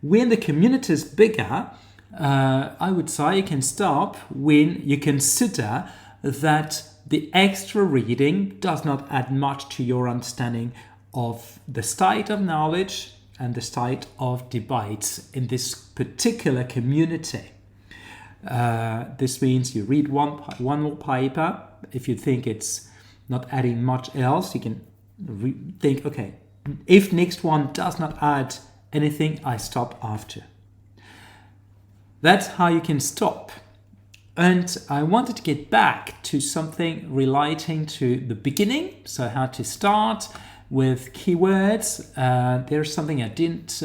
When the community is bigger, I would say you can stop when you consider that the extra reading does not add much to your understanding of the state of knowledge and the state of debates in this particular community. This means you read one more paper. If you think it's not adding much else, you can think, okay, if next one does not add anything, I stop after. That's how you can stop. And I wanted to get back to something relating to the beginning, so how to start with keywords. There's something I didn't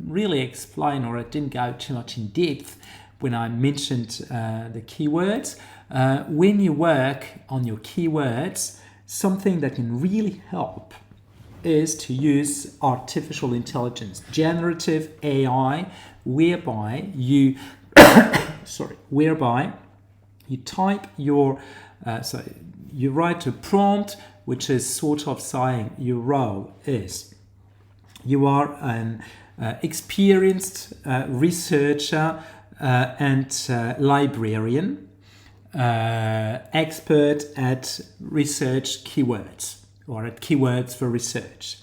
really explain, or I didn't go too much in depth when I mentioned the keywords. When you work on your keywords, something that can really help is to use artificial intelligence, generative AI, whereby you type your, so you write a prompt, which is sort of saying your role is, you are an experienced researcher and librarian, expert at research keywords, or at keywords for research.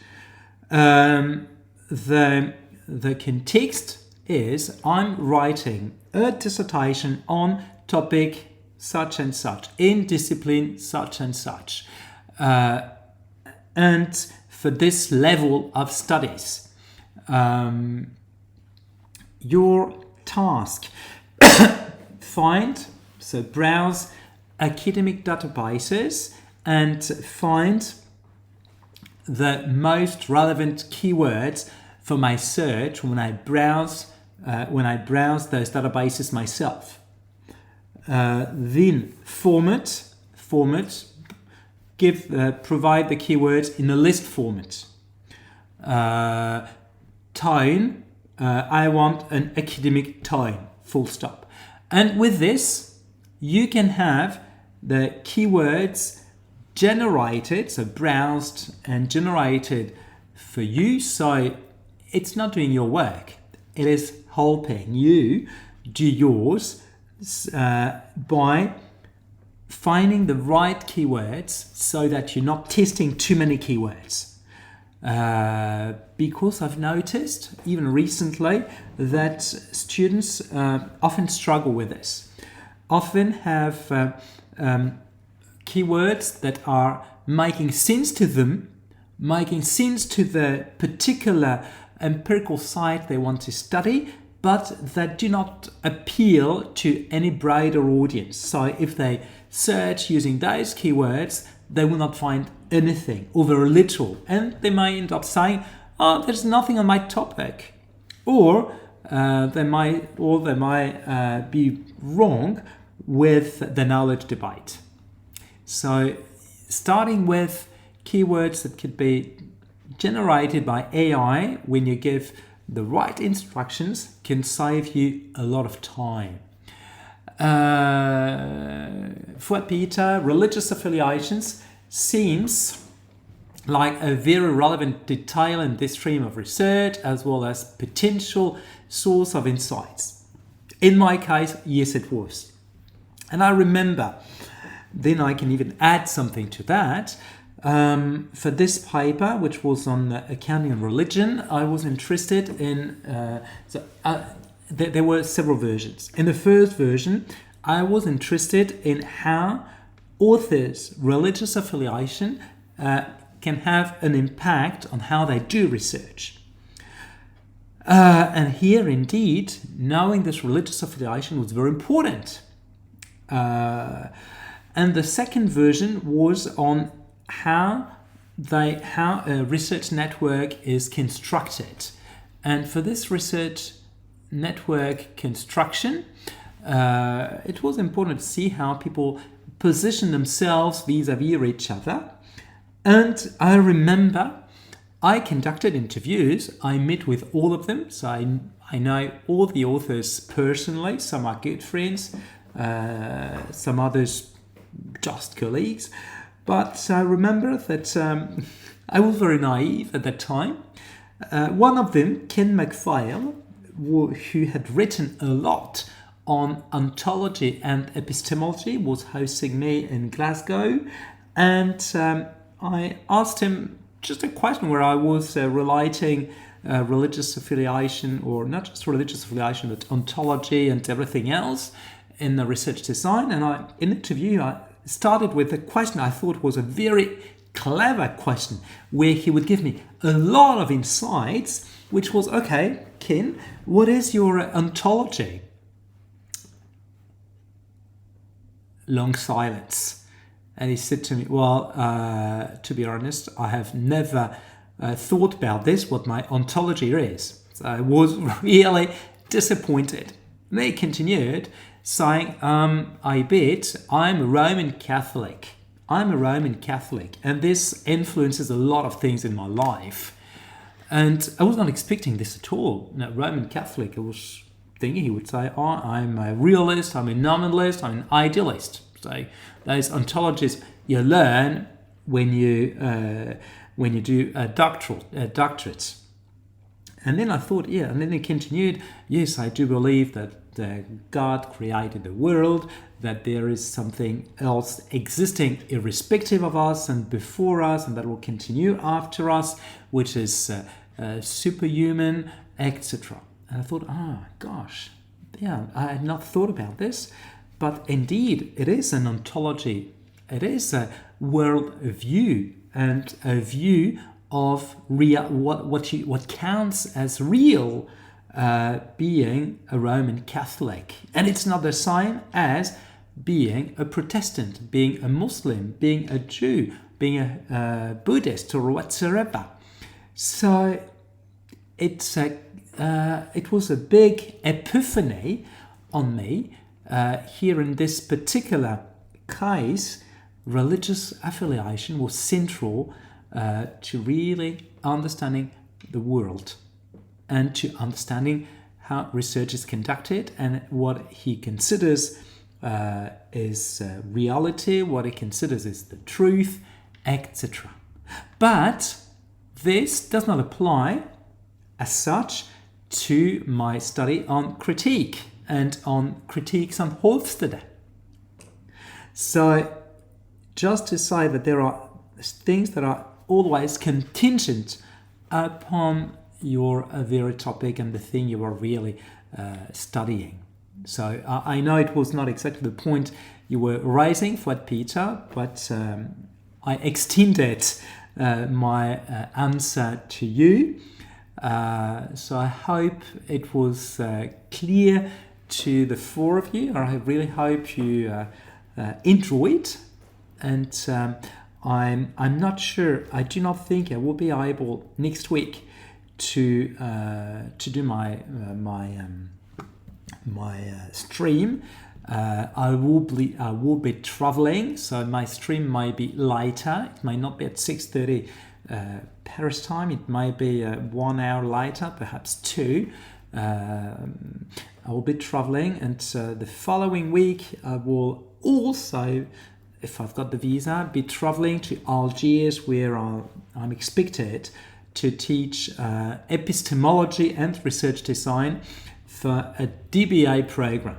The context is, I'm writing a dissertation on topic such and such, in discipline such and such, and for this level of studies. Your task, browse academic databases and find the most relevant keywords for my search when I browse those databases myself. Then provide the keywords in a list format. Tone, I want an academic tone, full stop. And with this, you can have the keywords generated, so browsed and generated for you. So it's not doing your work. It is helping you do yours by finding the right keywords so that you're not testing too many keywords. Because I've noticed, even recently, that students often struggle with this. Often have keywords that are making sense to them, making sense to the particular empirical site they want to study, but that do not appeal to any broader audience. So if they search using those keywords, they will not find anything, or very little, and they may end up saying, "Oh, there's nothing on my topic," or they might be wrong with the knowledge debate. So, starting with keywords that could be generated by AI when you give the right instructions can save you a lot of time. 𝗨𝗶𝗴, religious affiliations, seems like a very relevant detail in this stream of research, as well as potential source of insights. In my case, yes, it was. And I remember, then I can even add something to that. For this paper, which was on accounting and religion, I was interested in, there were several versions. In the first version, I was interested in how authors' religious affiliation can have an impact on how they do research. And here, indeed, knowing this religious affiliation was very important. And the second version was on how a research network is constructed. And for this research network construction, it was important to see how people position themselves vis-a-vis each other. And I remember I conducted interviews. I met with all of them, so I know all the authors personally. Some are good friends, some others just colleagues. But I remember that I was very naive at that time. One of them, 𝗫𝗄𝗃, who had written a lot on ontology and epistemology, was hosting me in Glasgow. And I asked him just a question where I was relating religious affiliation, or not just religious affiliation, but ontology and everything else in the research design. And in the interview, I started with a question I thought was a very clever question, where he would give me a lot of insights, which was, okay, Ken, what is your ontology? Long silence. And he said to me, well, to be honest, I have never thought about this, what my ontology is. So I was really disappointed. And then he continued saying, I bet I'm a Roman Catholic. I'm a Roman Catholic, and this influences a lot of things in my life. And I was not expecting this at all. No, Roman Catholic, I was thinking he would say, oh, I'm a realist, I'm a nominalist, I'm an idealist. So those ontologies you learn when you do a doctorate. And then I thought, yeah, and then he continued, yes, I do believe that God created the world, that there is something else existing irrespective of us and before us, and that will continue after us, which is superhuman, etc. And I thought, gosh, yeah, I had not thought about this, but indeed, it is an ontology. It is a world view, and a view of real, what counts as real, being a Roman Catholic. And it's not the same as being a Protestant, being a Muslim, being a Jew, being a Buddhist or whatsoever. So it was a big epiphany on me. Here in this particular case, religious affiliation was central to really understanding the world and to understanding how research is conducted and what he considers is reality, what he considers is the truth, etc. But this does not apply as such to my study on critique and on critiques on Hofstede. So just to say that there are things that are always contingent upon your very topic and the thing you are really studying. So I know it was not exactly the point you were raising for Peter, but I extended my answer to you. So I hope it was clear to the four of you. I really hope you enjoyed. And I'm not sure. I do not think I will be able next week to do my stream. I will be traveling, so my stream might be later. It might not be at 6:30 Paris time. It might be 1 hour later, perhaps 2. I will be traveling, and the following week I will also, if I've got the visa, be traveling to Algiers, where I'm expected to teach epistemology and research design for a DBA program.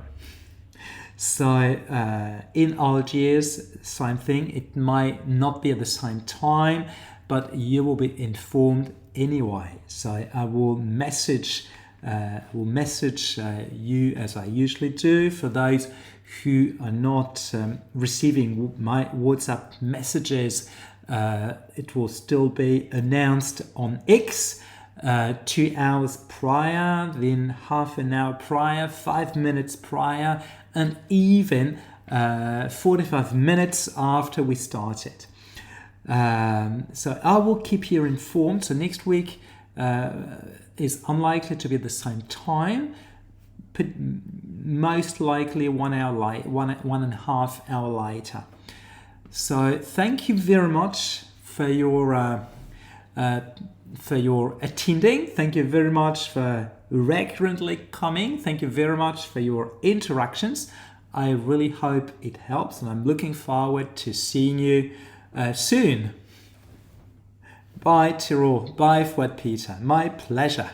So in Algiers, same thing. It might not be at the same time, but you will be informed anyway. So I will message you as I usually do. For those who are not receiving my WhatsApp messages, it will still be announced on X 2 hours prior, then half an hour prior, 5 minutes prior, and even 45 minutes after we started. So I will keep you informed. So next week is unlikely to be at the same time, but most likely 1 hour late, 1.5 hour later. So thank you very much for your attending. Thank you very much for recurrently coming. Thank you very much for your interactions. I really hope it helps, and I'm looking forward to seeing you soon. Bye, 𝗤𝗏𝗿𝗏𝗏. My pleasure.